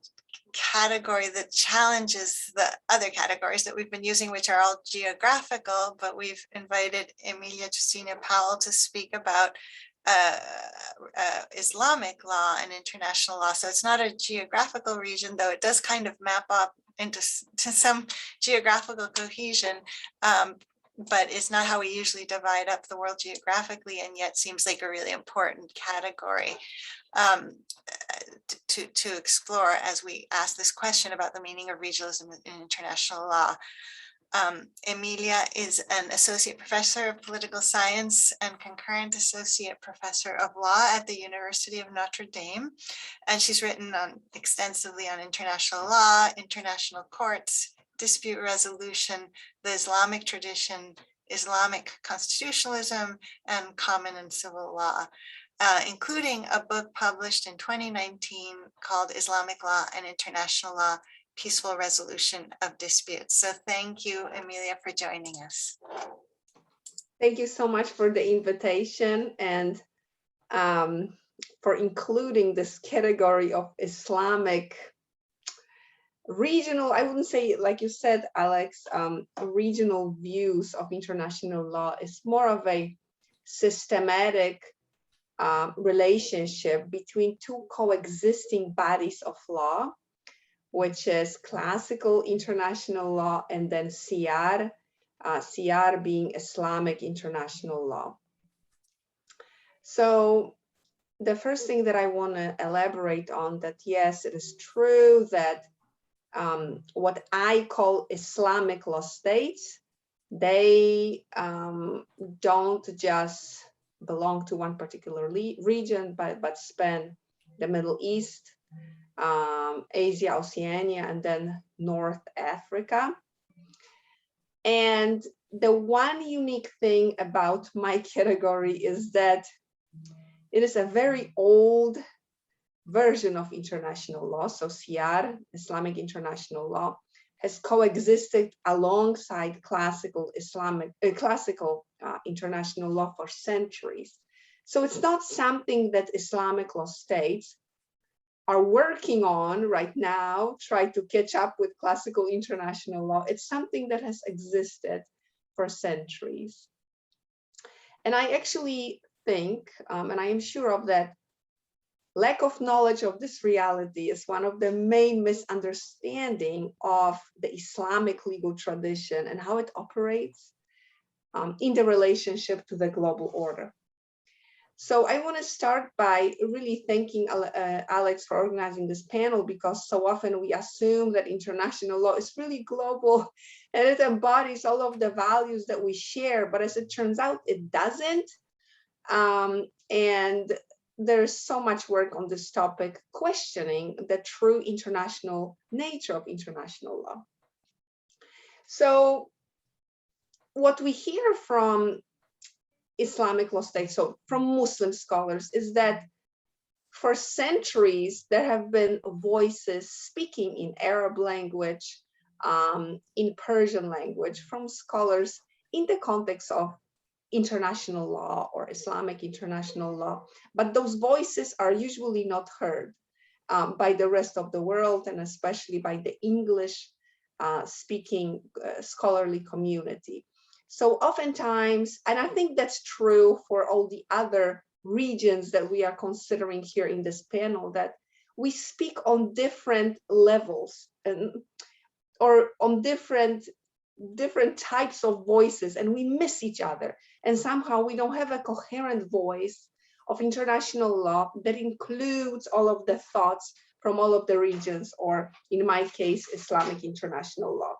category that challenges the other categories that we've been using, which are all geographical, but we've invited Emilia Justina Powell to speak about Islamic law and international law. So it's not a geographical region, though it does kind of map up into some geographical cohesion, but it's not how we usually divide up the world geographically, and yet seems like a really important category to explore as we ask this question about the meaning of regionalism in international law. Emilia is an associate professor of political science and concurrent associate professor of law at the University of Notre Dame. And she's written extensively on international law, international courts, dispute resolution, the Islamic tradition, Islamic constitutionalism, and common and civil law, including a book published in 2019 called Islamic Law and International Law, Peaceful Resolution of Disputes. So thank you, Emilia, for joining us. Thank you so much for the invitation and for including this category of Islamic regional, I wouldn't say, like you said, Alex, regional views of international law. Is more of a systematic relationship between two coexisting bodies of law, which is classical international law and then CR, CR being Islamic international law. So the first thing that I want to elaborate on, that yes, it is true that what I call Islamic law states, they don't just belong to one particular region, but span the Middle East, Asia, Oceania, and then North Africa. And the one unique thing about my category is that it is a very old version of international law. So CR, Islamic international law, has coexisted alongside classical international law for centuries. So it's not something that Islamic law states are working on right now, try to catch up with classical international law. It's something that has existed for centuries. And I actually think, and I am sure of that, lack of knowledge of this reality is one of the main misunderstanding of the Islamic legal tradition and how it operates in the relationship to the global order. So I want to start by really thanking Alex for organizing this panel, because so often we assume that international law is really global and it embodies all of the values that we share, but as it turns out, it doesn't. And there's so much work on this topic, questioning the true international nature of international law. So what we hear from Islamic law states, so from Muslim scholars, is that for centuries there have been voices speaking in Arab language, in Persian language, from scholars in the context of international law or Islamic international law, but those voices are usually not heard by the rest of the world, and especially by the English speaking scholarly community. So oftentimes, and I think that's true for all the other regions that we are considering here in this panel, that we speak on different levels or on different types of voices, and we miss each other. And somehow we don't have a coherent voice of international law that includes all of the thoughts from all of the regions, or in my case, Islamic international law.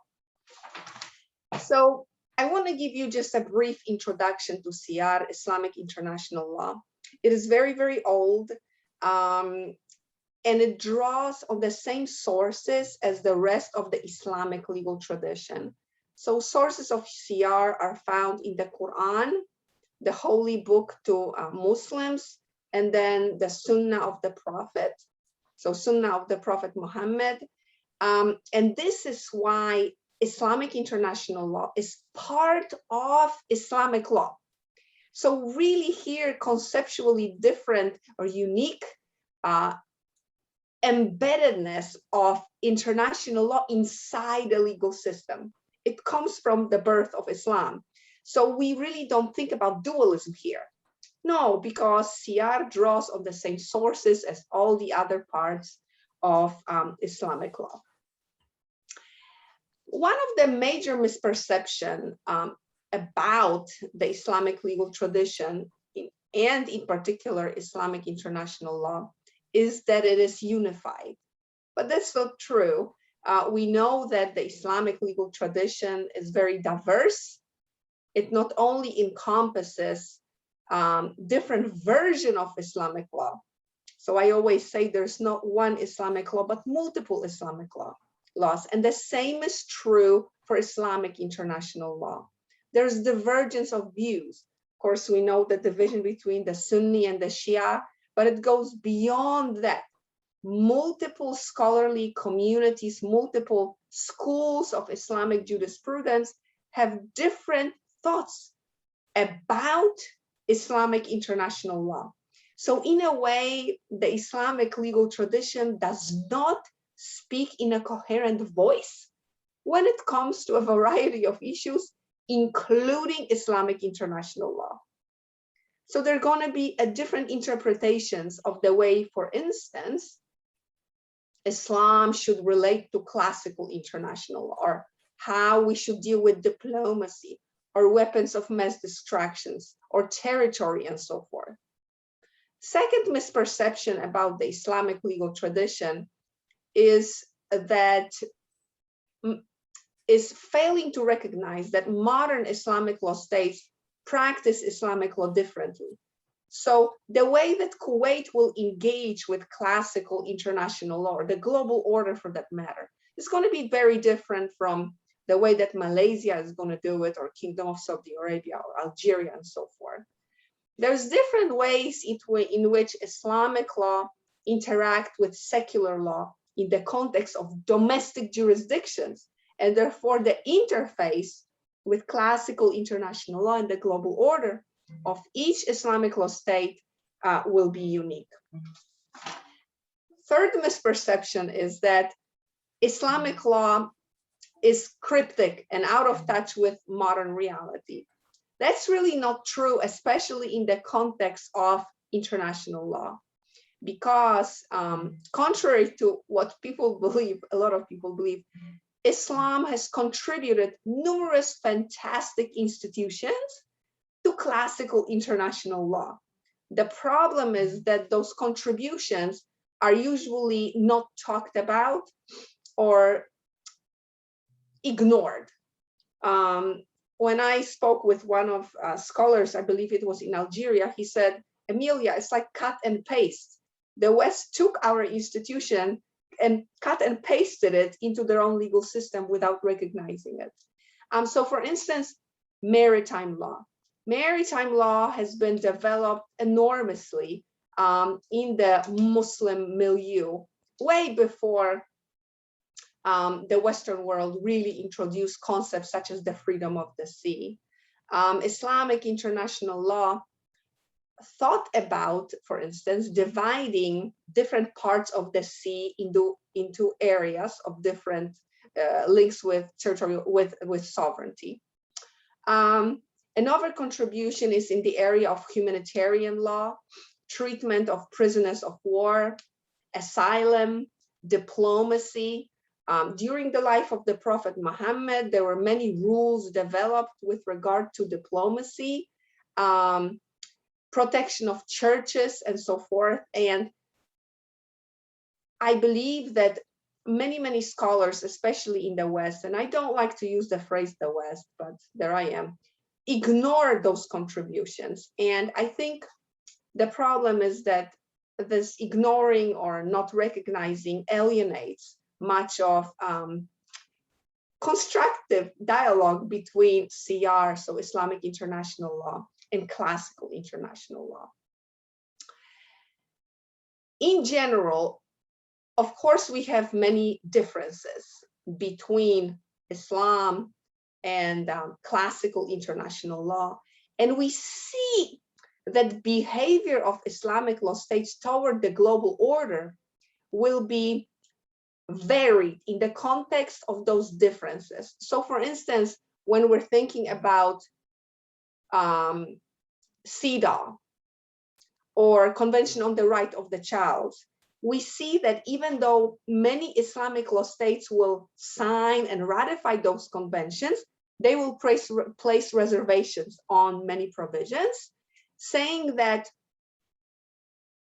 So I want to give you just a brief introduction to CR, Islamic international law. It is very, very old, and it draws on the same sources as the rest of the Islamic legal tradition. So sources of CR are found in the Quran, the holy book to Muslims, and then the Sunnah of the Prophet. So Sunnah of the Prophet Muhammad. And this is why Islamic international law is part of Islamic law. So really here, conceptually different or unique embeddedness of international law inside the legal system. It comes from the birth of Islam. So we really don't think about dualism here. No, because CR draws on the same sources as all the other parts of Islamic law. One of the major misperceptions about the Islamic legal tradition, and in particular Islamic international law, is that it is unified. But that's not true. We know that the Islamic legal tradition is very diverse. It not only encompasses different versions of Islamic law. So I always say there's not one Islamic law, but multiple Islamic laws. And the same is true for Islamic international law. There's divergence of views. Of course, we know the division between the Sunni and the Shia, but it goes beyond that. Multiple scholarly communities, multiple schools of Islamic jurisprudence have different thoughts about Islamic international law. So in a way, the Islamic legal tradition does not speak in a coherent voice when it comes to a variety of issues, including Islamic international law. So there are going to be different interpretations of the way, for instance, Islam should relate to classical international law, or how we should deal with diplomacy, or weapons of mass destructions, or territory, and so forth. Second misperception about the Islamic legal tradition is that is failing to recognize that modern Islamic law states practice Islamic law differently. So the way that Kuwait will engage with classical international law, or the global order for that matter, is going to be very different from the way that Malaysia is going to do it, or Kingdom of Saudi Arabia, or Algeria, and so forth. There's different ways in which Islamic law interact with secular law in the context of domestic jurisdictions, and therefore the interface with classical international law and the global order of each Islamic law state will be unique. Third misperception is that Islamic law is cryptic and out of touch with modern reality. That's really not true, especially in the context of international law, because contrary to what people believe, a lot of people believe, Islam has contributed numerous fantastic institutions to classical international law. The problem is that those contributions are usually not talked about or ignored. When I spoke with one of scholars, I believe it was in Algeria, he said, Emilia, it's like cut and paste. The West took our institution and cut and pasted it into their own legal system without recognizing it. So for instance, maritime law. Maritime law has been developed enormously in the Muslim milieu, way before the Western world really introduced concepts such as the freedom of the sea. Islamic international law thought about, for instance, dividing different parts of the sea into areas of different links with territorial, with sovereignty. Another contribution is in the area of humanitarian law, treatment of prisoners of war, asylum, diplomacy. During the life of the Prophet Muhammad, there were many rules developed with regard to diplomacy, protection of churches, and so forth. And I believe that many scholars, especially in the West, and I don't like to use the phrase the West, but there I am, ignore those contributions. And I think the problem is that this ignoring or not recognizing alienates much of constructive dialogue between CR, so Islamic international law, and classical international law. In general, of course, we have many differences between Islam and classical international law. And we see that behavior of Islamic law states toward the global order will be varied in the context of those differences. So for instance, when we're thinking about CEDAW or Convention on the Right of the Child, we see that even though many Islamic law states will sign and ratify those conventions, they will place reservations on many provisions, saying that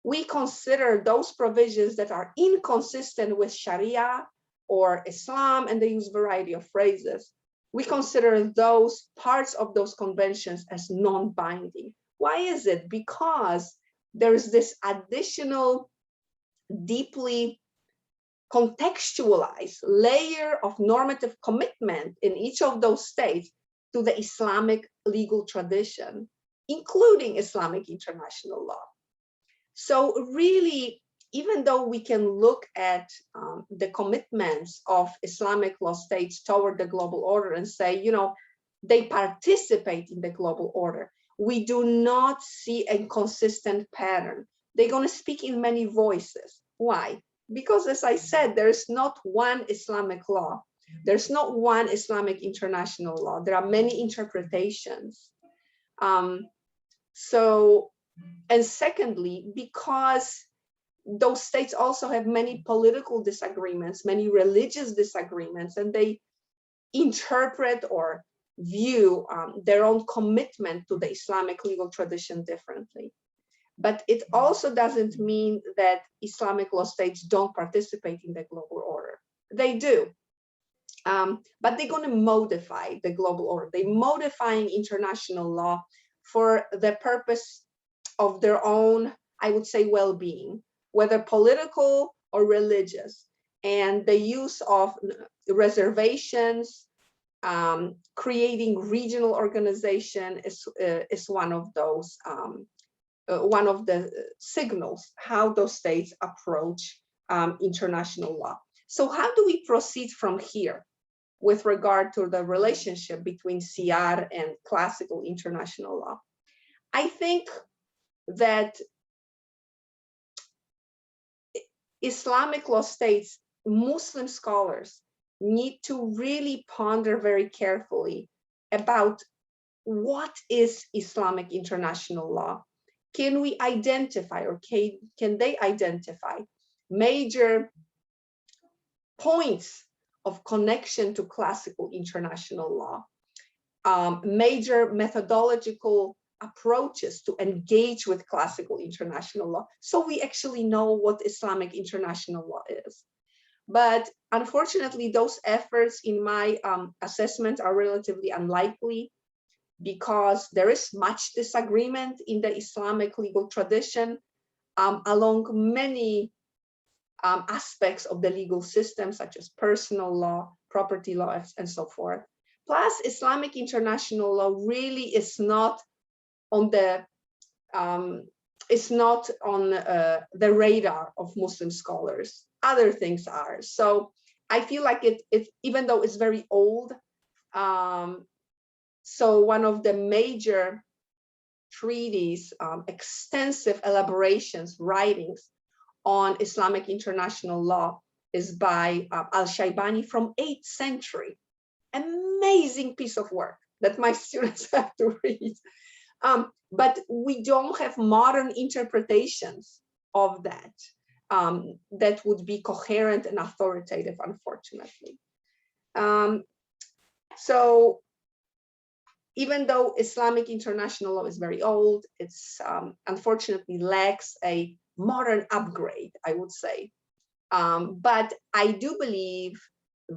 we consider those provisions that are inconsistent with Sharia or Islam, and they use a variety of phrases. We consider those parts of those conventions as non-binding. Why is it? Because there's this additional, deeply contextualized layer of normative commitment in each of those states to the Islamic legal tradition, including Islamic international law. So really, even though we can look at the commitments of Islamic law states toward the global order and say, you know, they participate in the global order, we do not see a consistent pattern. They're going to speak in many voices. Why? Because, as I said, there's not one Islamic law. There's not one Islamic international law. There are many interpretations. And secondly, because those states also have many political disagreements, many religious disagreements, and they interpret or view their own commitment to the Islamic legal tradition differently. But it also doesn't mean that Islamic law states don't participate in the global order. They do. But they're going to modify the global order. They're modifying international law for the purpose of their own, I would say, well-being, whether political or religious. And the use of reservations, creating regional organization is one of those, one of the signals how those states approach international law. So how do we proceed from here with regard to the relationship between CR and classical international law? I think that Islamic law states, Muslim scholars need to really ponder very carefully about what is Islamic international law. Can we identify, or can they identify major points of connection to classical international law, major methodological approaches to engage with classical international law, so we actually know what Islamic international law is. But unfortunately, those efforts in my assessment are relatively unlikely, because there is much disagreement in the Islamic legal tradition along many aspects of the legal system, such as personal law, property law, and so forth. Plus, Islamic international law really is not on the the radar of Muslim scholars. Other things are. So I feel like it even though it's very old, so one of the major treaties, extensive elaborations, writings on Islamic international law is by Al-Shaybani from 8th century. Amazing piece of work that my students have to read. But we don't have modern interpretations of that that would be coherent and authoritative, unfortunately. So even though Islamic international law is very old, it's unfortunately lacks a modern upgrade, I would say. But I do believe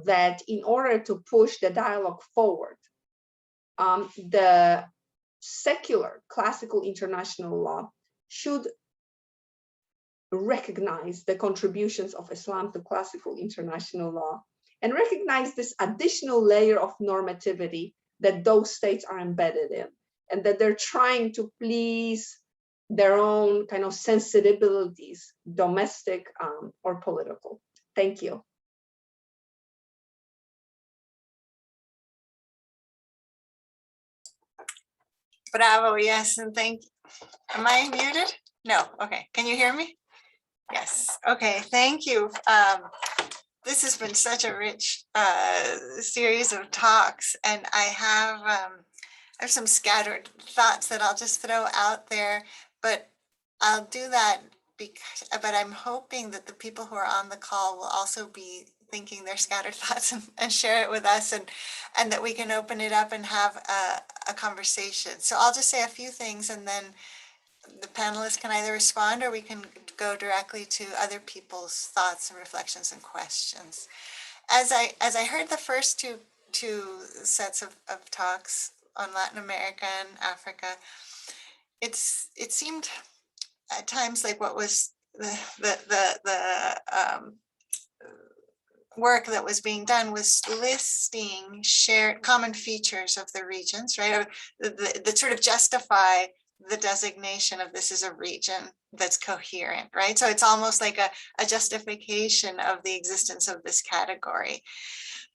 that in order to push the dialogue forward, the secular classical international law should recognize the contributions of Islam to classical international law and recognize this additional layer of normativity that those states are embedded in, and that they're trying to please their own kind of sensibilities, domestic or political. Thank you. Bravo, yes, and thank you. Am I muted? No, okay. Can you hear me? Yes, okay, thank you. This has been such a rich series of talks, and I have some scattered thoughts that I'll just throw out there, but I'll do that but I'm hoping that the people who are on the call will also be thinking their scattered thoughts and share it with us, and that we can open it up and have a conversation. So I'll just say a few things, and then the panelists can either respond or we can go directly to other people's thoughts and reflections and questions. As I heard the first two sets of talks on Latin America and Africa, it seemed at times like what was the work that was being done was listing shared common features of the regions, right? Or that sort of justify the designation of this as a region that's coherent, right? So it's almost like a justification of the existence of this category.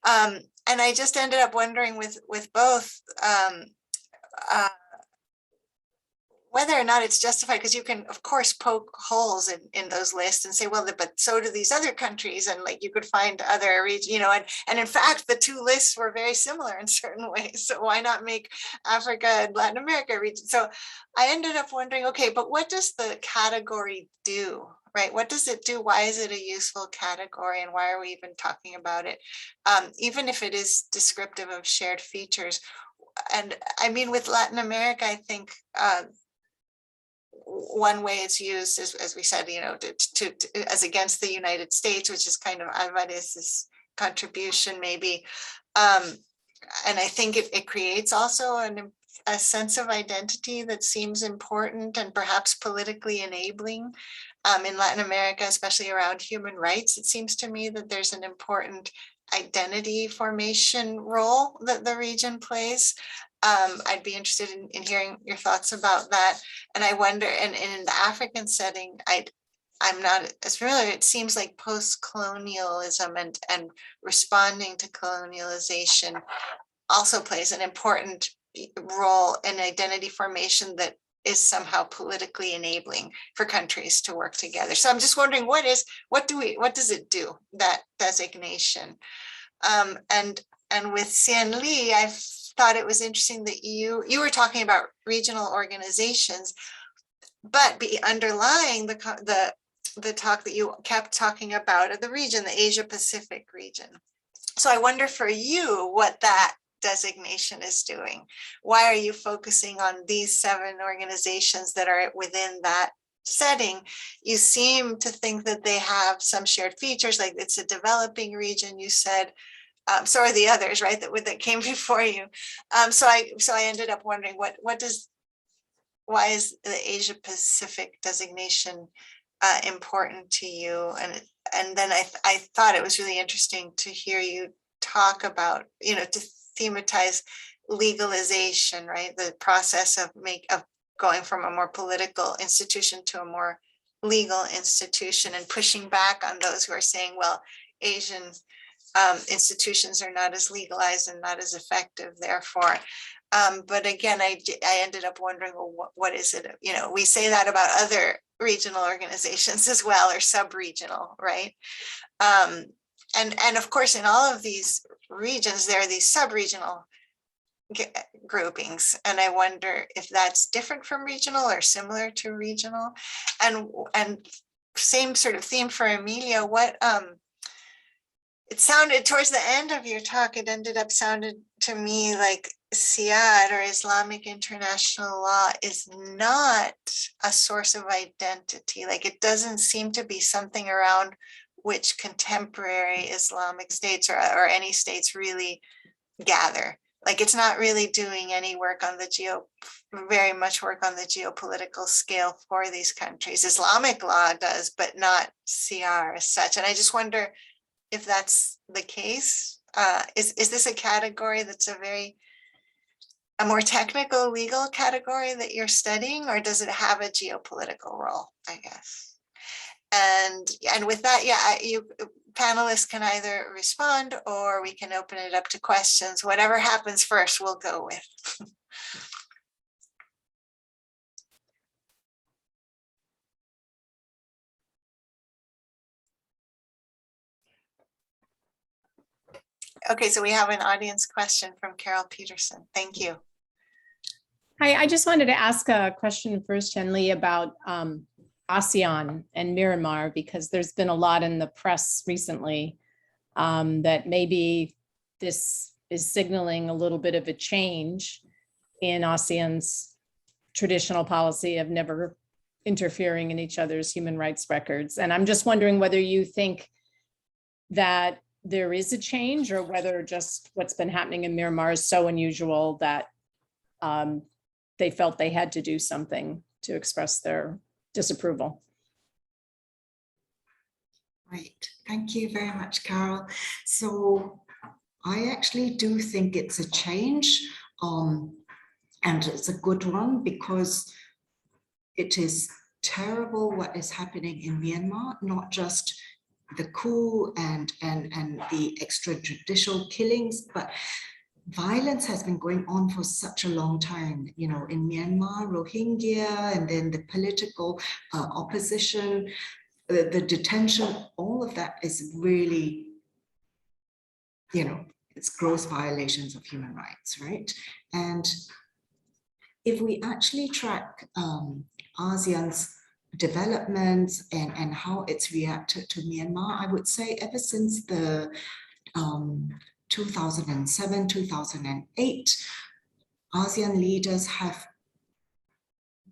And I just ended up wondering with both whether or not it's justified, because you can, of course, poke holes in those lists and say, well, but so do these other countries, and like you could find other regions, and in fact, the two lists were very similar in certain ways. So why not make Africa and Latin America a region? So I ended up wondering, okay, but what does the category do? Right? What does it do? Why is it a useful category? And why are we even talking about it? Even if it is descriptive of shared features. And I mean, with Latin America, I think one way it's used is, as we said, as against the United States, which is kind of Alvarez's contribution maybe. And I think it creates also a sense of identity that seems important and perhaps politically enabling. In Latin America, especially around human rights, it seems to me that there's an important identity formation role that the region plays. I'd be interested in hearing your thoughts about that. And I wonder, and in the African setting, I'm not as familiar. It seems like post-colonialism and responding to colonialization also plays an important role in identity formation that is somehow politically enabling for countries to work together. So I'm just wondering, what does it do, that designation? And with Sien Lee, I thought it was interesting that you were talking about regional organizations, but underlying the talk that you kept talking about of the region, the Asia Pacific region. So I wonder for you what that designation is doing. Why are you focusing on these 7 organizations that are within that setting? You seem to think that they have some shared features, like it's a developing region, you said. So are the others, right, that came before you. So I ended up wondering why is the Asia Pacific designation important to you? And then I thought it was really interesting to hear you talk about, to thematize legalization, right? The process of going from a more political institution to a more legal institution, and pushing back on those who are saying, well, Asian institutions are not as legalized and not as effective, therefore. But again, I ended up wondering, well, what is it? We say that about other regional organizations as well, or sub-regional, right? And of course, in all of these regions, there are these sub-regional groupings, and I wonder if that's different from regional or similar to regional. And same sort of theme for Emilia. What it sounded towards the end of your talk, it ended up sounded to me like SIAD, or Islamic international law, is not a source of identity. Like, it doesn't seem to be something around which contemporary Islamic states or any states really gather. Like, it's not really doing any work on very much work on the geopolitical scale for these countries. Islamic law does, but not CR as such. And I just wonder if that's the case. Is this a category that's a more technical legal category that you're studying, or does it have a geopolitical role, I guess? And with that, yeah, you panelists can either respond or we can open it up to questions. Whatever happens first, we'll go with. Okay, so we have an audience question from Carol Peterson. Thank you. Hi, I just wanted to ask a question first, Chen-Li, about ASEAN and Myanmar, because there's been a lot in the press recently that maybe this is signaling a little bit of a change in ASEAN's traditional policy of never interfering in each other's human rights records. And I'm just wondering whether you think that there is a change, or whether just what's been happening in Myanmar is so unusual that they felt they had to do something to express their disapproval. Right, thank you very much, Carol. So I actually do think it's a change, and it's a good one, because it is terrible what is happening in Myanmar, not just the coup and the extrajudicial killings, but violence has been going on for such a long time, you know, in Myanmar, Rohingya, and then the political opposition, the detention, all of that is really, you know, it's gross violations of human rights, right? And if we actually track ASEAN's developments and how it's reacted to Myanmar, I would say ever since the 2007, 2008, ASEAN leaders have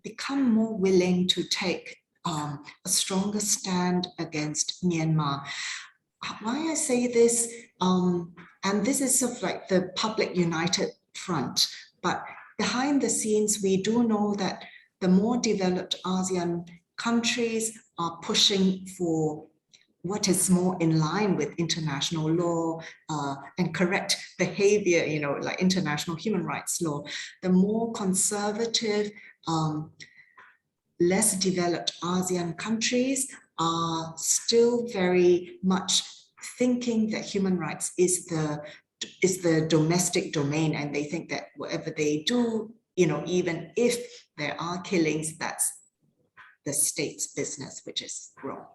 become more willing to take a stronger stand against Myanmar. Why I say this, and this is sort of like the public united front, but behind the scenes, we do know that the more developed ASEAN countries are pushing for what is more in line with international law and correct behavior, you know, like international human rights law. The more conservative, less developed ASEAN countries are still very much thinking that human rights is the domestic domain, and they think that whatever they do, you know, even if there are killings, that's the state's business, which is wrong.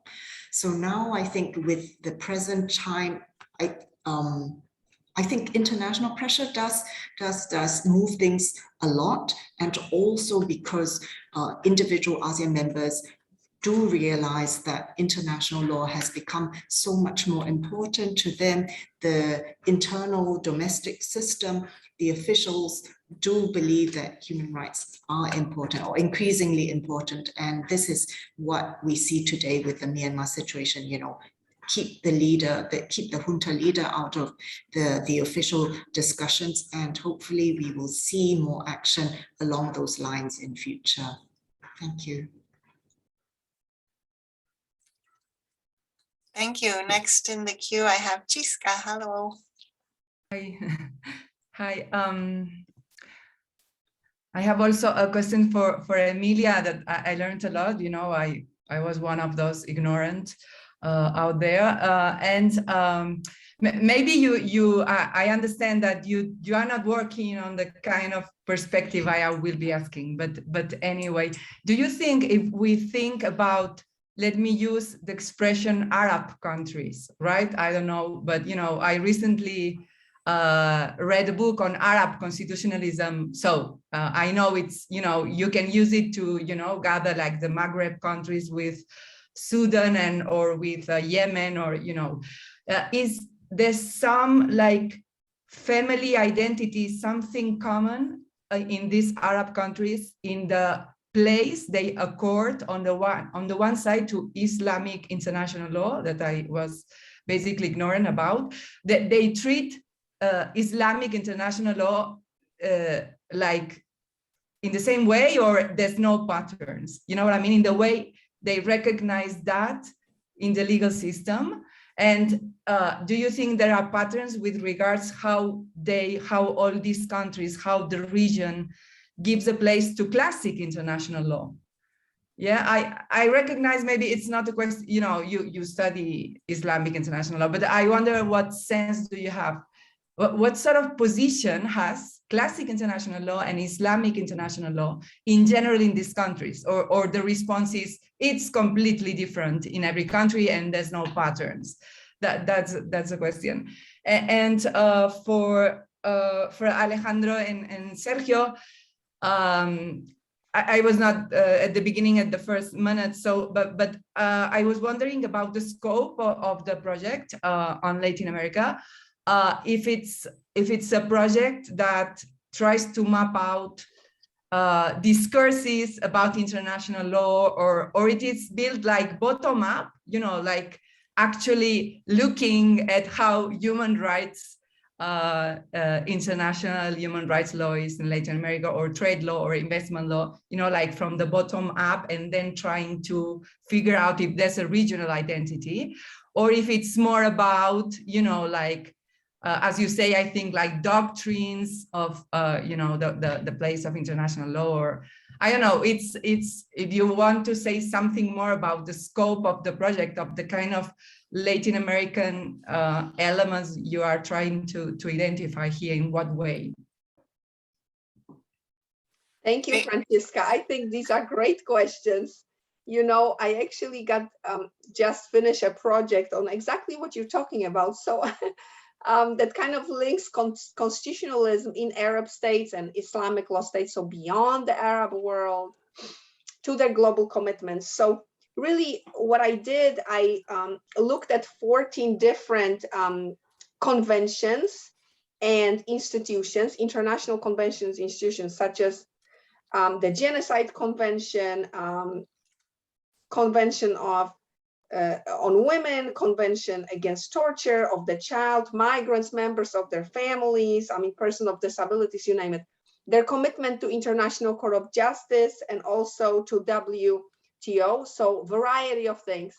So now I think with the present time, I think international pressure does move things a lot, and also because individual ASEAN members do realize that international law has become so much more important to them. The internal domestic system, the officials do believe that human rights are important, or increasingly important. And this is what we see today with the Myanmar situation, you know, keep the junta leader out of the official discussions, and hopefully we will see more action along those lines in future. Thank you. Thank you. Next in the queue, I have Chiska. Hello. Hi. Hi. I have also a question for Emilia that I learned a lot. You know, I was one of those ignorant out there, and maybe I understand that you are not working on the kind of perspective I will be asking, but anyway, do you think if we think about, let me use the expression Arab countries, right? I don't know, but you know, I recently read a book on Arab constitutionalism. So I know it's, you know, you can use it to, you know, gather like the Maghreb countries with Sudan or with Yemen, or, you know, is there some like family identity, something common in these Arab countries in the place they accord on the one side to Islamic international law that I was basically ignorant about, that they treat Islamic international law like in the same way, or there's no patterns, you know what I mean, in the way they recognize that in the legal system? And do you think there are patterns with regards how all these countries, how the region gives a place to classic international law? Yeah, I recognize maybe it's not a question, you know, you study Islamic international law, but I wonder what sense do you have? What sort of position has classic international law and Islamic international law in general in these countries? Or the response is it's completely different in every country and there's no patterns. that's a question. And for Alejandro and Sergio, I was not at the beginning at the first minute, so but I was wondering about the scope of the project on Latin America. If it's a project that tries to map out discourses about international law, or it is built like bottom up, you know, like actually looking at how human rights, international human rights law is in Latin America, or trade law or investment law, you know, like from the bottom up, and then trying to figure out if there's a regional identity, or if it's more about, you know, like, as you say, I think like doctrines of, you know, the place of international law, or I don't know, it's if you want to say something more about the scope of the project, of the kind of Latin American elements you are trying to identify here, in what way? Thank you, Francisca. I think these are great questions. You know, I actually got just finished a project on exactly what you're talking about. So that kind of links constitutionalism in Arab states and Islamic law states, so beyond the Arab world, to their global commitments. So really what I did, I looked at 14 different conventions and institutions, international conventions, institutions such as the Genocide Convention, Convention of on Women, Convention Against Torture of the Child, migrants, members of their families, I mean, person of disabilities, you name it. Their commitment to International Court of Justice and also to WTO, so variety of things.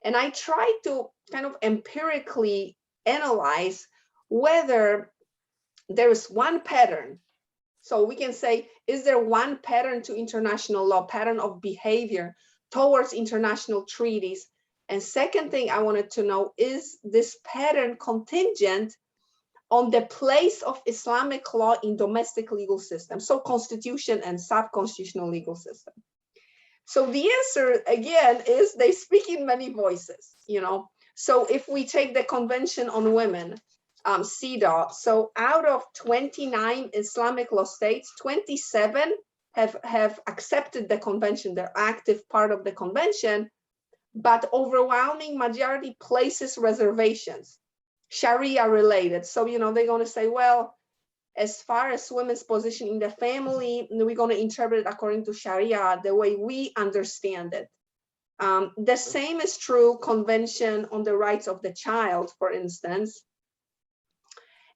And I tried to kind of empirically analyze whether there is one pattern. So we can say, is there one pattern to international law, pattern of behavior towards international treaties? And second thing I wanted to know, is this pattern contingent on the place of Islamic law in domestic legal system, so constitution and sub-constitutional legal system? So the answer again is they speak in many voices, you know. So if we take the Convention on Women, CEDAW, so out of 29 Islamic law states, 27 have accepted the convention, they're active part of the convention, but overwhelming majority places reservations, Sharia related. So, you know, they're going to say, well, as far as women's position in the family, we're going to interpret it according to Sharia, the way we understand it. The same is true, Convention on the Rights of the Child, for instance.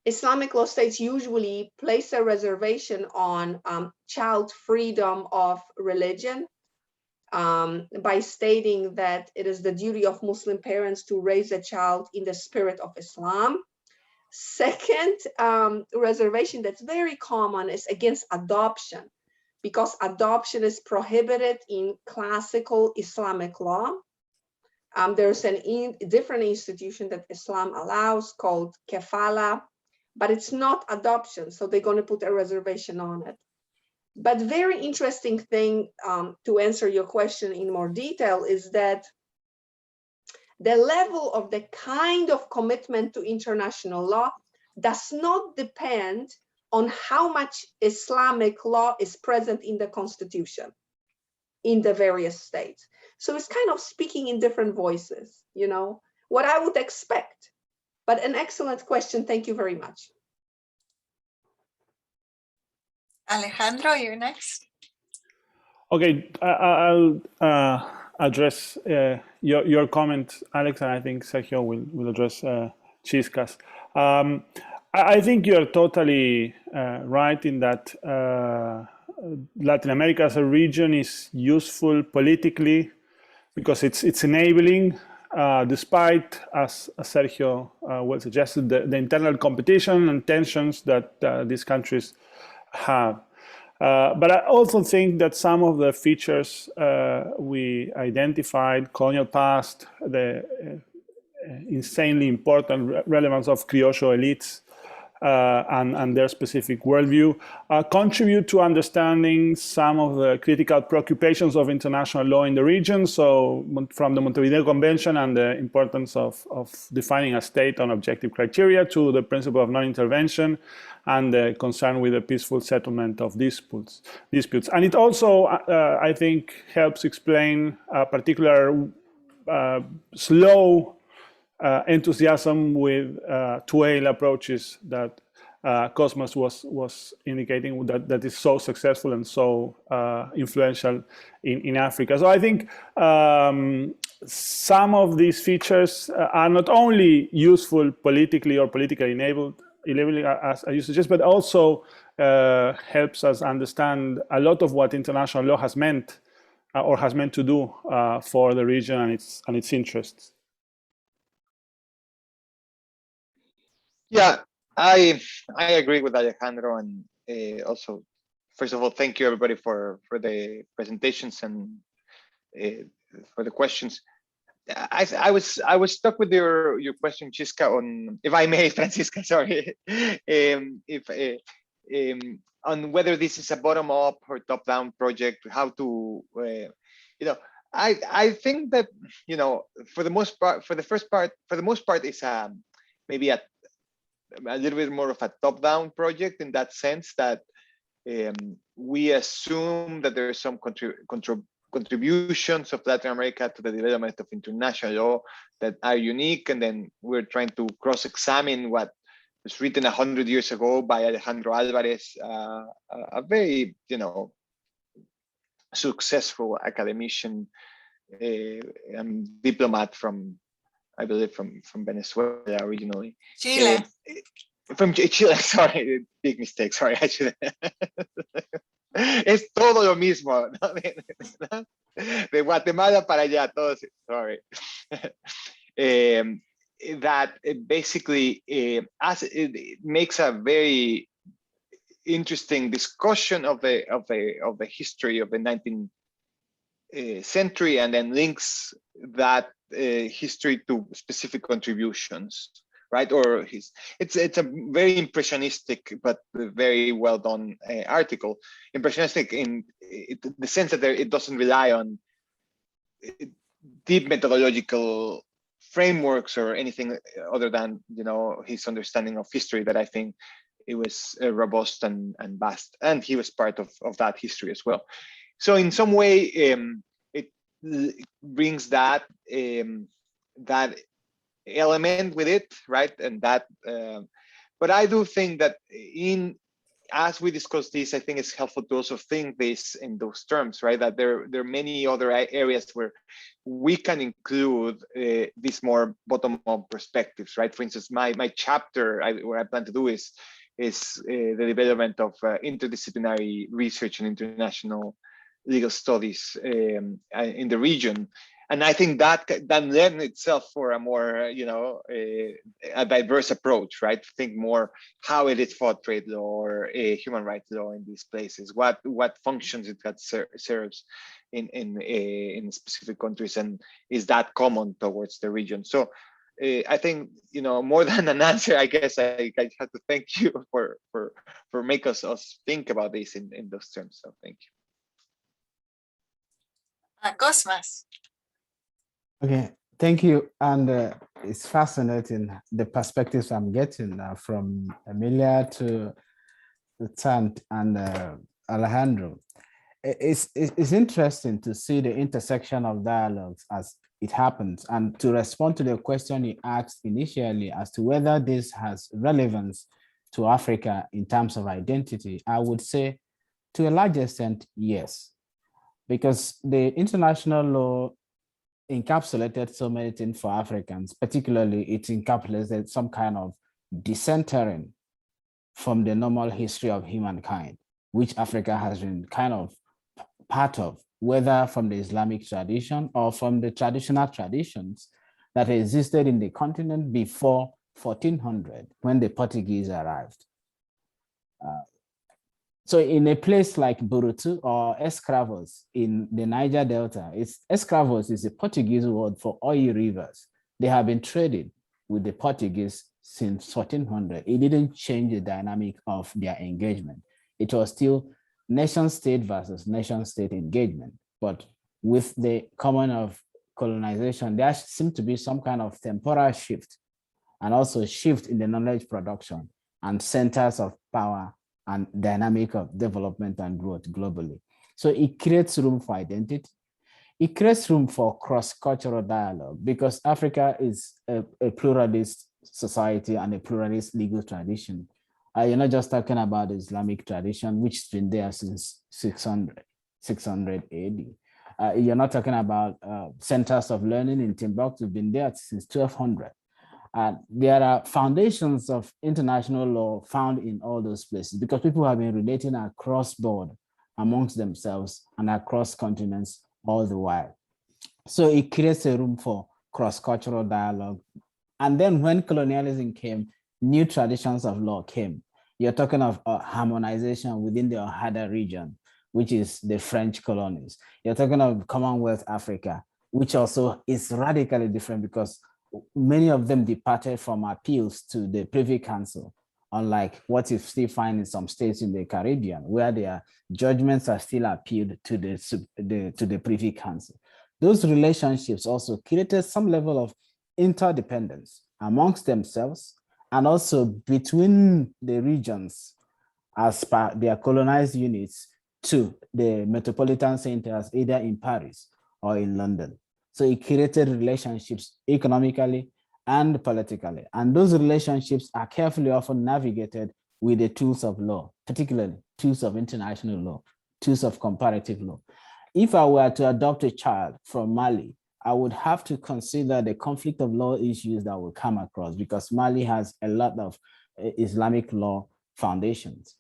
Islamic law states usually place a reservation on child freedom of religion by stating that it is the duty of Muslim parents to raise a child in the spirit of Islam. Second reservation that's very common is against adoption, because adoption is prohibited in classical Islamic law. There's a different institution that Islam allows called kafala, but it's not adoption, so they're going to put a reservation on it. But very interesting thing to answer your question in more detail is that the level of the kind of commitment to international law does not depend on how much Islamic law is present in the constitution in the various states. So it's kind of speaking in different voices, you know, what I would expect. But an excellent question. Thank you very much. Alejandro, you're next. Okay, I'll address your comment, Alex, and I think Sergio will address Chisca's. I think you're totally right in that Latin America as a region is useful politically because it's enabling, despite, as Sergio well suggested, the internal competition and tensions that these countries have. But I also think that some of the features we identified, colonial past, the insanely important relevance of criollo elites, and their specific worldview, contribute to understanding some of the critical preoccupations of international law in the region. So from the Montevideo Convention and the importance of defining a state on objective criteria to the principle of non-intervention and the concern with the peaceful settlement of disputes. And it also, I think, helps explain a particular slow enthusiasm with two-ale approaches that Cosmas was indicating that is so successful and so influential in Africa. So I think some of these features are not only useful politically or politically enabled, as you suggest, but also helps us understand a lot of what international law has meant or has meant to do for the region and its interests. Yeah, I agree with Alejandro, and also, first of all, thank you everybody for the presentations and for the questions. I was stuck with your question, Chisca, on, if I may, Francisca, sorry, on whether this is a bottom-up or top-down project, how to, I think that, for the most part, for the most part, it's maybe a little bit more of a top-down project in that sense that we assume that there are some contributions of Latin America to the development of international law that are unique, and then we're trying to cross-examine what was written 100 years ago by Alejandro Alvarez, a very, successful academician and diplomat from, I believe, from Venezuela originally. Chile. From Chile, sorry, big mistake, sorry, I should. Es todo lo mismo, ¿no? De Guatemala para allá, todos, sorry. That basically it makes a very interesting discussion of the history of the 19th century, and then links that history to specific contributions, right? Or it's a very impressionistic but very well done article. Impressionistic in the sense that it doesn't rely on deep methodological frameworks or anything other than his understanding of history, that I think it was robust and vast, and he was part of that history as well. So in some way, it brings that that element with it, right? And that, but I do think that as we discuss this, I think it's helpful to also think this in those terms, right? That there are many other areas where we can include these more bottom-up perspectives, right? For instance, my chapter, what I plan to do is the development of interdisciplinary research and international legal studies in the region. And I think that lends itself for a more, a diverse approach, right? Think more how it is fought trade law or human rights law in these places, what functions it serves in specific countries, and is that common towards the region? So I think, more than an answer, I guess I have to thank you for making us think about this in those terms. So thank you. Cosmas. Okay, thank you. And it's fascinating, the perspectives I'm getting from Emilia to Sant and Alejandro. It's interesting to see the intersection of dialogues as it happens, and to respond to the question you asked initially as to whether this has relevance to Africa in terms of identity. I would say to a large extent, yes, because the international law encapsulated so many things for Africans. Particularly, it encapsulated some kind of decentering from the normal history of humankind, which Africa has been kind of part of, whether from the Islamic tradition or from the traditional traditions that existed in the continent before 1400, when the Portuguese arrived. So in a place like Burutu or Escravos in the Niger Delta, Escravos is a Portuguese word for oil rivers. They have been traded with the Portuguese since 1400, it didn't change the dynamic of their engagement. It was still nation state versus nation state engagement. But with the coming of colonization, there seemed to be some kind of temporal shift, and also shift in the knowledge production and centers of power and dynamic of development and growth globally. So it creates room for identity. It creates room for cross-cultural dialogue, because Africa is a pluralist society and a pluralist legal tradition. You're not just talking about the Islamic tradition, which has been there since 600 AD. You're not talking about centers of learning in Timbuktu, been there since 1200. There are foundations of international law found in all those places, because people have been relating across board amongst themselves and across continents all the while. So it creates a room for cross-cultural dialogue. And then when colonialism came, new traditions of law came. You're talking of harmonization within the Ohada region, which is the French colonies. You're talking of Commonwealth Africa, which also is radically different, because many of them departed from appeals to the Privy Council, unlike what you still find in some states in the Caribbean, where their judgments are still appealed to the Privy Council. Those relationships also created some level of interdependence amongst themselves, and also between the regions as per their colonized units to the metropolitan centers, either in Paris or in London. So it created relationships economically and politically. And those relationships are carefully often navigated with the tools of law, particularly tools of international law, tools of comparative law. If I were to adopt a child from Mali, I would have to consider the conflict of law issues that will come across, because Mali has a lot of Islamic law foundations.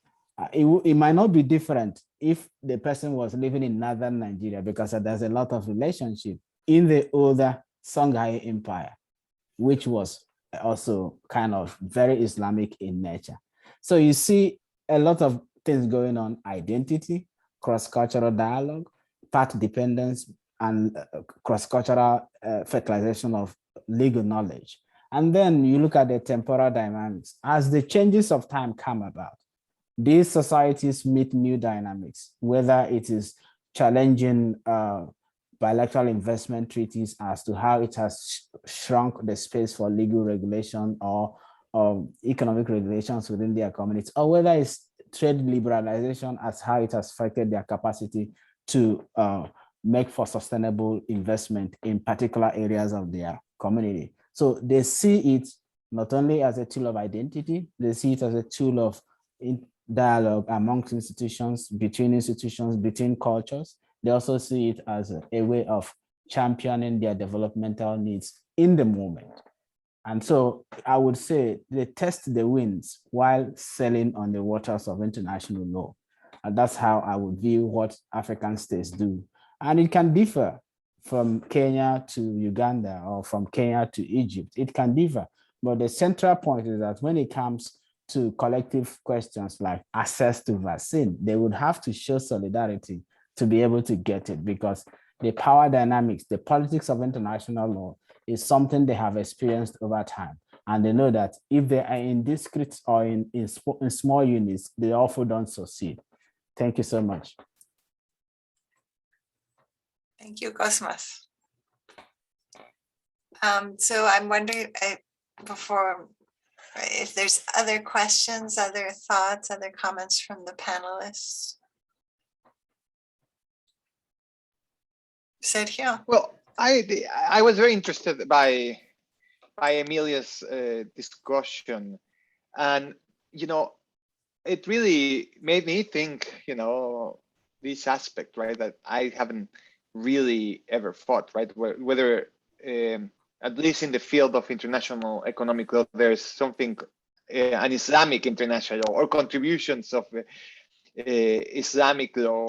It might not be different if the person was living in northern Nigeria, because there's a lot of relationship in the older Songhai Empire, which was also kind of very Islamic in nature. So you see a lot of things going on: identity, cross-cultural dialogue, path dependence, and cross-cultural fertilization of legal knowledge. And then you look at the temporal dynamics. As the changes of time come about, these societies meet new dynamics, whether it is challenging bilateral investment treaties as to how it has shrunk the space for legal regulation or economic regulations within their communities, or whether it's trade liberalization as how it has affected their capacity to make for sustainable investment in particular areas of their community. So they see it not only as a tool of identity, they see it as a tool of dialogue amongst institutions, between cultures. They also see it as a way of championing their developmental needs in the moment. And so I would say they test the winds while sailing on the waters of international law. And that's how I would view what African states do. And it can differ from Kenya to Uganda or from Kenya to Egypt. It can differ. But the central point is that when it comes to collective questions like access to vaccine, they would have to show solidarity to be able to get it, because the power dynamics, the politics of international law is something they have experienced over time. And they know that if they are in districts or in small units, they often don't succeed. Thank you so much. Thank you, Cosmas. So I'm wondering if there's other questions, other thoughts, other comments from the panelists. Sergio. Well, I was very interested by Emilia's discussion, and it really made me think, this aspect, right, that I haven't really ever thought, right, whether at least in the field of international economic law, there's something, an Islamic international law or contributions of Islamic law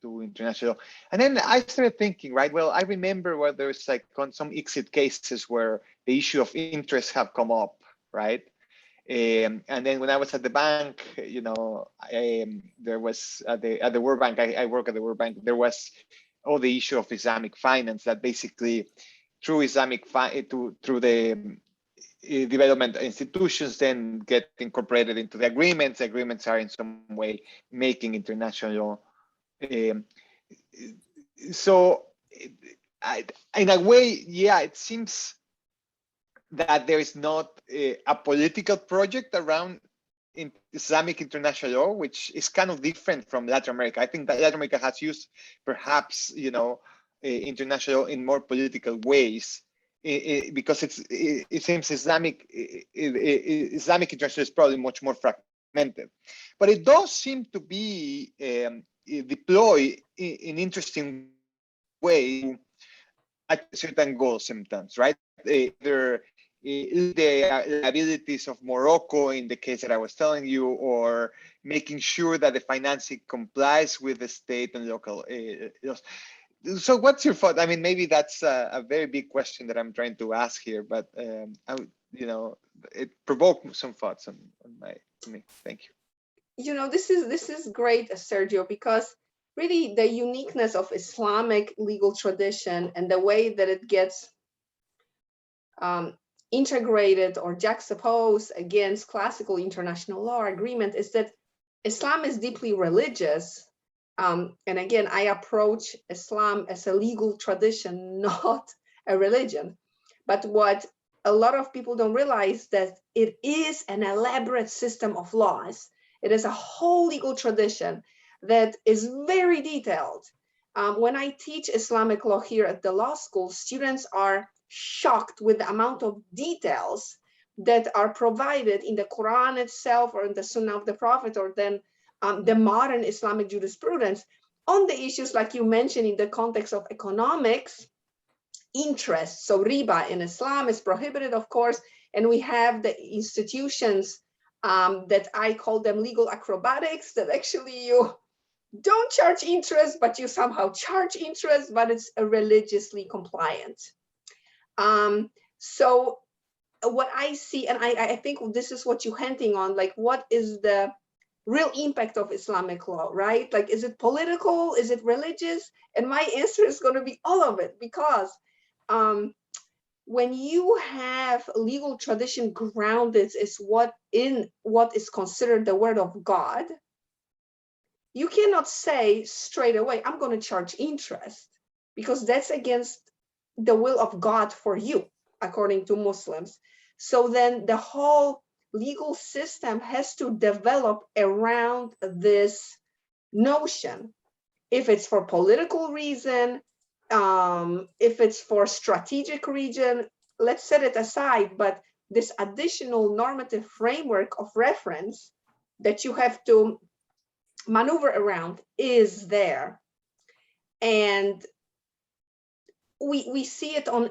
to international law. And then I started thinking, right, well, I remember where there's like on some exit cases where the issue of interest have come up, right? And then when I was at the bank, there was at the World Bank, I work at the World Bank, there was all the issue of Islamic finance that basically through Islamic through the development institutions then get incorporated into the agreements. Agreements are in some way making international law. So in a way, yeah, it seems that there is not a political project around Islamic international law, which is kind of different from Latin America. I think that Latin America has used perhaps, international law in more political ways, because it seems Islamic international is probably much more fragmented. But it does seem to be deployed in interesting way at certain goals sometimes, right? Either the abilities of Morocco in the case that I was telling you, or making sure that the financing complies with the state and local laws. So what's your thought? I mean, maybe that's a very big question that I'm trying to ask here, but it provoked some thoughts on me. Thank you. This is great, Sergio, because really the uniqueness of Islamic legal tradition and the way that it gets integrated or juxtaposed against classical international law agreement is that Islam is deeply religious. And again, I approach Islam as a legal tradition, not a religion. But what a lot of people don't realize that it is an elaborate system of laws. It is a whole legal tradition that is very detailed. When I teach Islamic law here at the law school, students are shocked with the amount of details that are provided in the Quran itself or in the Sunnah of the Prophet, or then the modern Islamic jurisprudence on the issues like you mentioned in the context of economics, interest. So riba in Islam is prohibited, of course, and we have the institutions that I call them legal acrobatics, that actually you don't charge interest, but you somehow charge interest, but it's religiously compliant. So what I see, and I think this is what you're hinting on, like what is the real impact of Islamic law, right? Like, is it political? Is it religious? And my answer is going to be all of it, because when you have legal tradition grounded is what is considered the word of God, you cannot say straight away, I'm going to charge interest, because that's against the will of God for you, according to Muslims. So then the whole legal system has to develop around this notion. If it's for political reason, if it's for strategic reason, let's set it aside. But this additional normative framework of reference that you have to maneuver around is there. And we see it in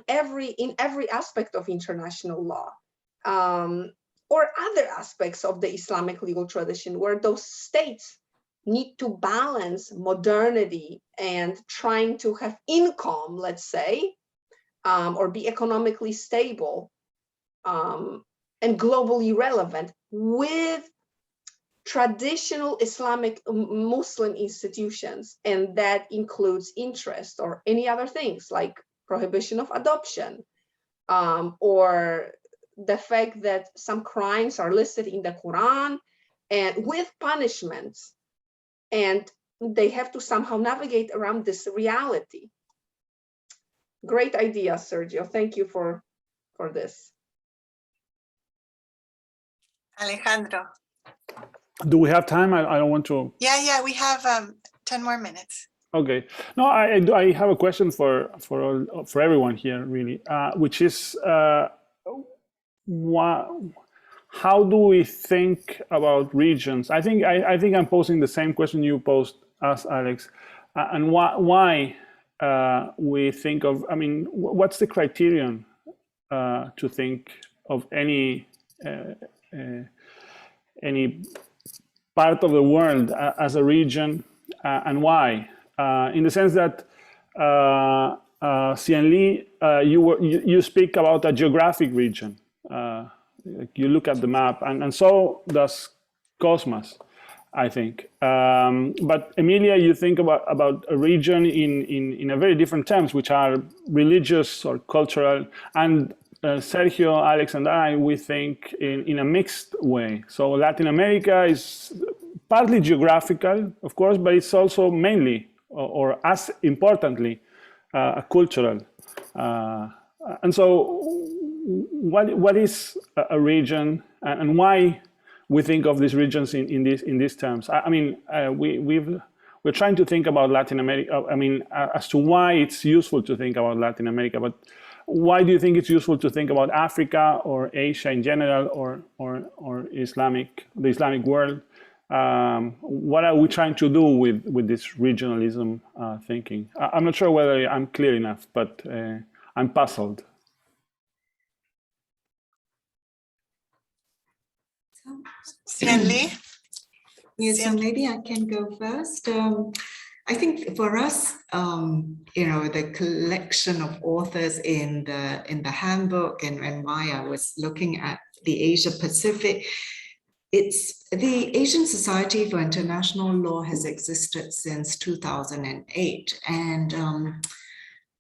every aspect of international law, or other aspects of the Islamic legal tradition, where those states need to balance modernity and trying to have income, let's say, or be economically stable and globally relevant with traditional Islamic Muslim institutions. And that includes interest or any other things like prohibition of adoption, or the fact that some crimes are listed in the Quran and with punishments, and they have to somehow navigate around this reality. Great idea, Sergio. Thank you for this. Alejandro. Do we have time? I don't want to. Yeah, we have 10 more minutes. Okay. No, I have a question for everyone here, really, which is how do we think about regions? I think I'm posing the same question you posed us, Alex, and why we think of. I mean, what's the criterion to think of any part of the world as a region, and why? In the sense that Xian Li, you speak about a geographic region. You look at the map, and so does Cosmas, I think. But Emilia, you think about a region in a very different terms, which are religious or cultural, and Sergio, Alex, and I, we think in a mixed way. So Latin America is partly geographical, of course, but it's also mainly, or as importantly, cultural. And so what is a region, and why we think of these regions in these terms? I mean, we're trying to think about Latin America, as to why it's useful to think about Latin America, but why do you think it's useful to think about Africa or Asia in general, or the Islamic world? What are we trying to do with this regionalism thinking? I'm not sure whether I'm clear enough, but I'm puzzled. Stanley? Yeah, so maybe I can go first. I think for us, the collection of authors in the handbook and why I was looking at the Asia Pacific, it's the Asian Society for International Law has existed since 2008. And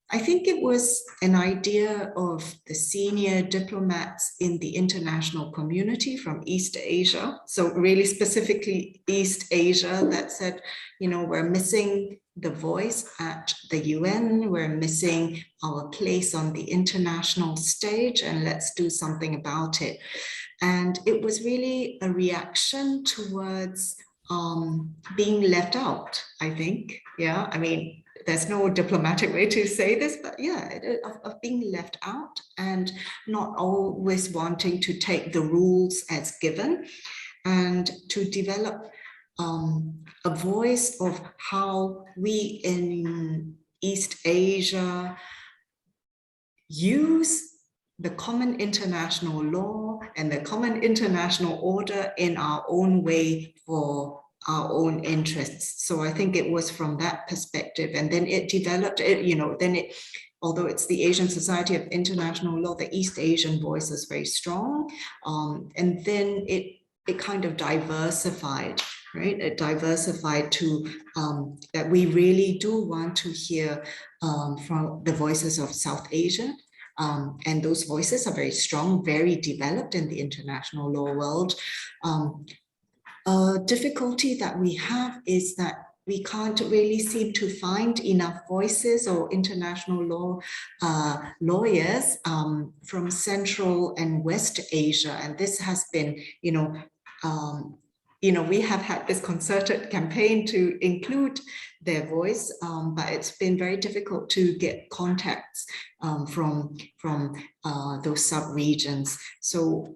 I think it was an idea of the senior diplomats in the international community from East Asia. So really specifically East Asia, that said, we're missing the voice at the UN, we're missing our place on the international stage, and let's do something about it. And it was really a reaction towards being left out, I think. Yeah, I mean, there's no diplomatic way to say this, but yeah, of being left out and not always wanting to take the rules as given, and to develop a voice of how we in East Asia use the common international law and the common international order in our own way for our own interests. So I think it was from that perspective, and then it developed, although it's the Asian Society of International Law, the East Asian voice is very strong, and then it kind of diversified, right? It diversified to that we really do want to hear from the voices of South Asia. And those voices are very strong, very developed in the international law world. Difficulty that we have is that we can't really seem to find enough voices or international law lawyers from Central and West Asia. And this has been, we have had this concerted campaign to include their voice, but it's been very difficult to get contacts from those sub-regions. So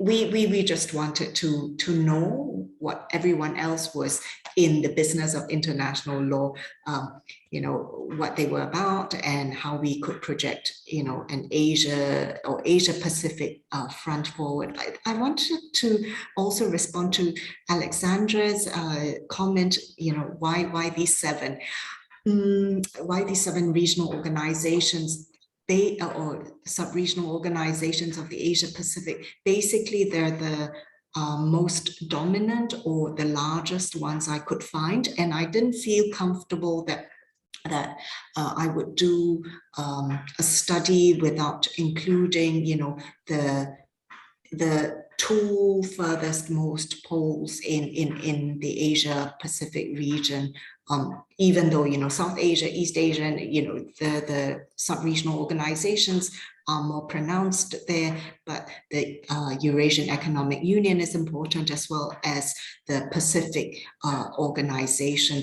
we just wanted to know what everyone else was in the business of international law, what they were about and how we could project, an Asia or Asia Pacific front forward. I wanted to also respond to Alexandra's comment, why these seven regional organizations, or sub-regional organizations of the Asia Pacific. Basically, they're the most dominant or the largest ones I could find, and I didn't feel comfortable that I would do a study without including, the two furthest most poles in the Asia Pacific region. Even though, South Asia, East Asia, and, the sub-regional organizations are more pronounced there, but the Eurasian Economic Union is important, as well as the Pacific organization.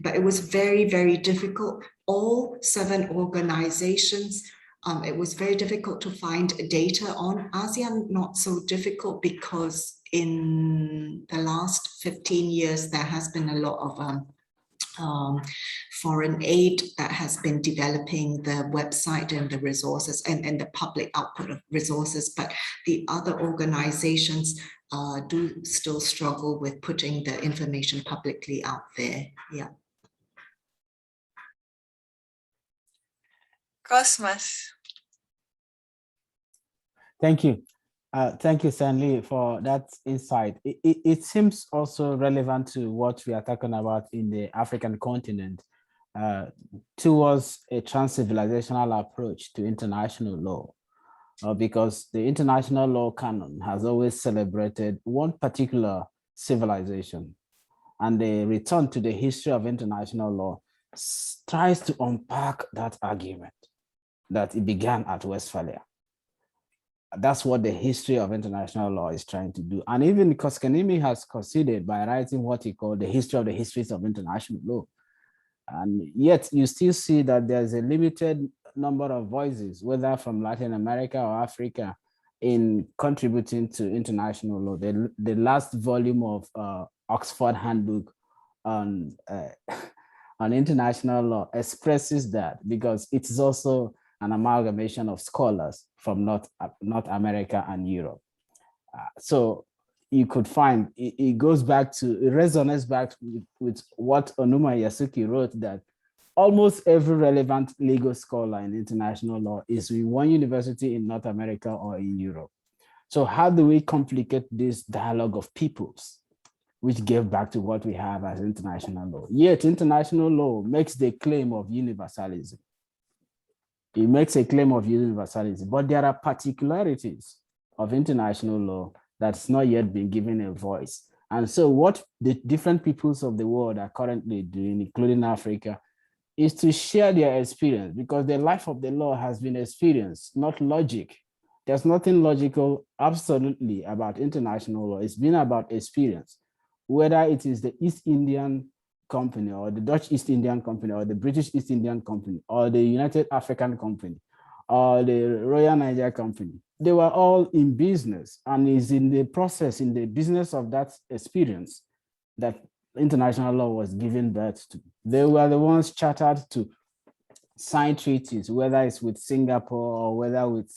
But it was very, very difficult. All seven organizations, it was very difficult to find data on. ASEAN, not so difficult, because in the last 15 years, there has been a lot of foreign aid that has been developing the website and the resources and the public output of resources. But the other organizations do still struggle with putting the information publicly out there. Yeah. Cosmas. Thank you. Thank you, Stanley, for that insight. It seems also relevant to what we are talking about in the African continent. towards a trans-civilizational approach to international law, because the international law canon has always celebrated one particular civilization, and the return to the history of international law tries to unpack that argument that it began at Westphalia. That's what the history of international law is trying to do. And even Koskenimi has conceded by writing what he called the history of the histories of international law. And yet you still see that there's a limited number of voices, whether from Latin America or Africa, in contributing to international law. The last volume of Oxford Handbook on international law expresses that, because it is also an amalgamation of scholars from North America and Europe. So you could find it goes back to, it resonates back with what Onuma Yasuki wrote, that almost every relevant legal scholar in international law is with one university in North America or in Europe. So how do we complicate this dialogue of peoples, which gave back to what we have as international law? Yet international law makes the claim of universalism. It makes a claim of universalism, but there are particularities of international law that's not yet been given a voice. And so what the different peoples of the world are currently doing, including Africa, is to share their experience, because the life of the law has been experience, not logic. There's nothing logical absolutely about international law. It's been about experience, whether it is the East Indian Company or the Dutch East Indian Company or the British East Indian Company or the United African Company or the Royal Niger Company. They were all in business, and is in the process, in the business of that experience, that international law was given birth to. They were the ones chartered to sign treaties, whether it's with Singapore or whether with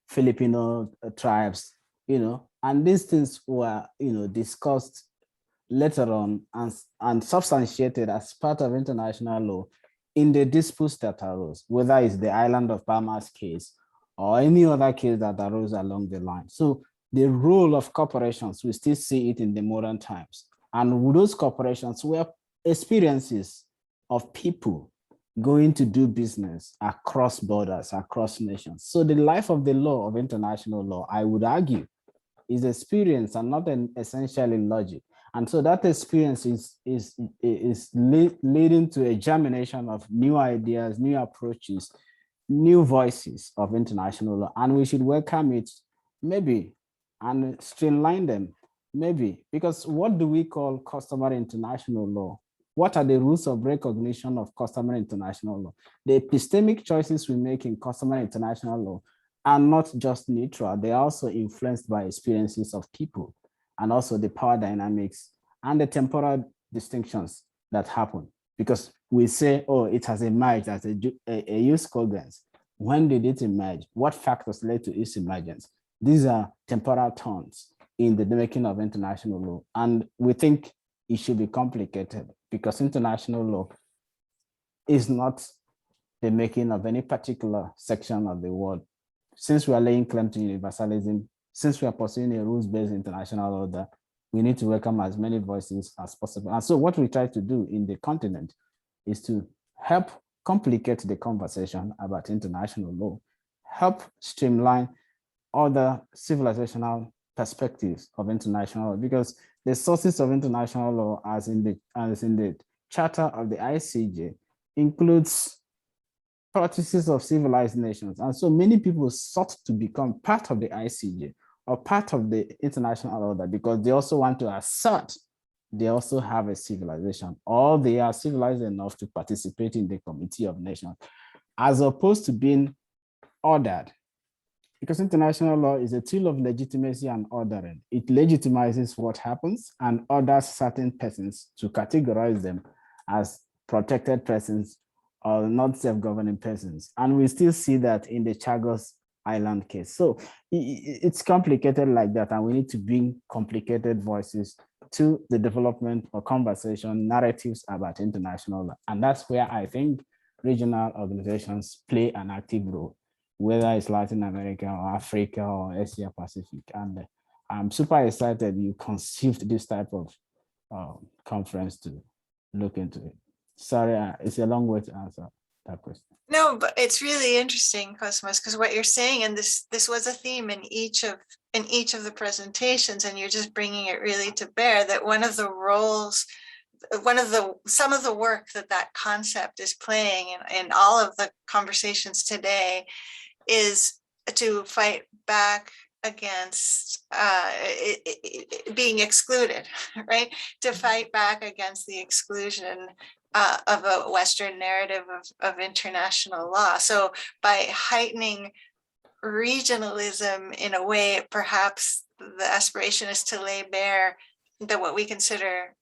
Filipino tribes, and these things were, discussed later on and substantiated as part of international law in the disputes that arose, whether it's the Island of Palma's case or any other case that arose along the line. So the role of corporations, we still see it in the modern times. And those corporations were experiences of people going to do business across borders, across nations. So the life of the law, of international law, I would argue, is experience and not essentially logic. And so that experience is leading to a germination of new ideas, new approaches, new voices of international law. And we should welcome it, maybe, and streamline them, maybe, because what do we call customary international law? What are the rules of recognition of customary international law? The epistemic choices we make in customary international law are not just neutral, they are also influenced by experiences of people, and also the power dynamics and the temporal distinctions that happen. Because we say, oh, it has emerged as a use cogence. When did it emerge? What factors led to its emergence? These are temporal turns in the making of international law. And we think it should be complicated, because international law is not the making of any particular section of the world. Since we are laying claim to universalism, since we are pursuing a rules-based international order, we need to welcome as many voices as possible. And so what we try to do in the continent is to help complicate the conversation about international law, help streamline other civilizational perspectives of international law, because the sources of international law, as in the charter of the ICJ, includes practices of civilized nations. And so many people sought to become part of the ICJ or part of the international order, because they also want to assert they also have a civilization, or they are civilized enough to participate in the Committee of Nations, as opposed to being ordered. Because international law is a tool of legitimacy and ordering. It legitimizes what happens and orders certain persons to categorize them as protected persons or not self-governing persons. And we still see that in the Chagos Island case. So it's complicated like that, and we need to bring complicated voices to the development or conversation narratives about international law. And that's where I think regional organizations play an active role, whether it's Latin America or Africa or Asia Pacific. And I'm super excited you conceived this type of conference to look into it. Sorry, it's a long way to answer that question. No, but it's really interesting, Cosmos, because what you're saying, and this was a theme in each of the presentations, and you're just bringing it really to bear, that one of the roles, some of the work that concept is playing in all of the conversations today is to fight back against being excluded, right? To fight back against the exclusion of a Western narrative of international law. So by heightening regionalism in a way, perhaps the aspiration is to lay bare that what we consider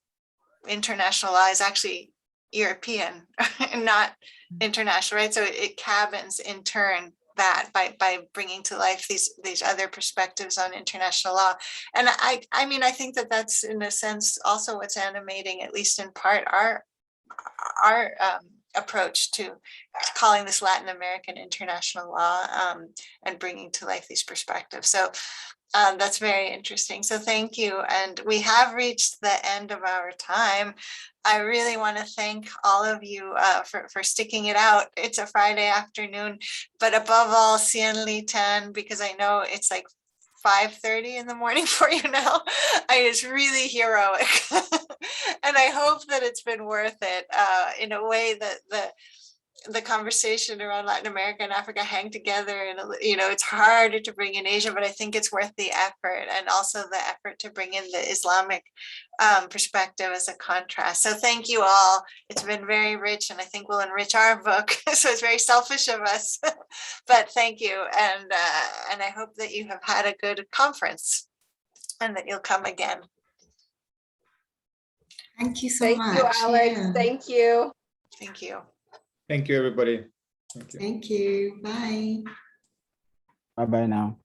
international law is actually European and not international, right? So it cabins in turn that by bringing to life these other perspectives on international law. And I mean, I think that's in a sense also what's animating, at least in part, our approach to calling this Latin American international law and bringing to life these perspectives. So that's very interesting. So thank you. And we have reached the end of our time. I really want to thank all of you for sticking it out. It's a Friday afternoon, but above all, Cien Li Tan, because I know it's like 5:30 in the morning for you now. It's really heroic. And I hope that it's been worth it in a way that the conversation around Latin America and Africa hang together, and it's harder to bring in Asia, but I think it's worth the effort, and also the effort to bring in the Islamic perspective as a contrast. So thank you all. It's been very rich, and I think will enrich our book. So it's very selfish of us, but thank you, and I hope that you have had a good conference and that you'll come again. Thank you so Thank much. you, Alex. Yeah. Thank you. Thank you. Thank you, everybody. Thank you. Thank you. Bye. Bye-bye now.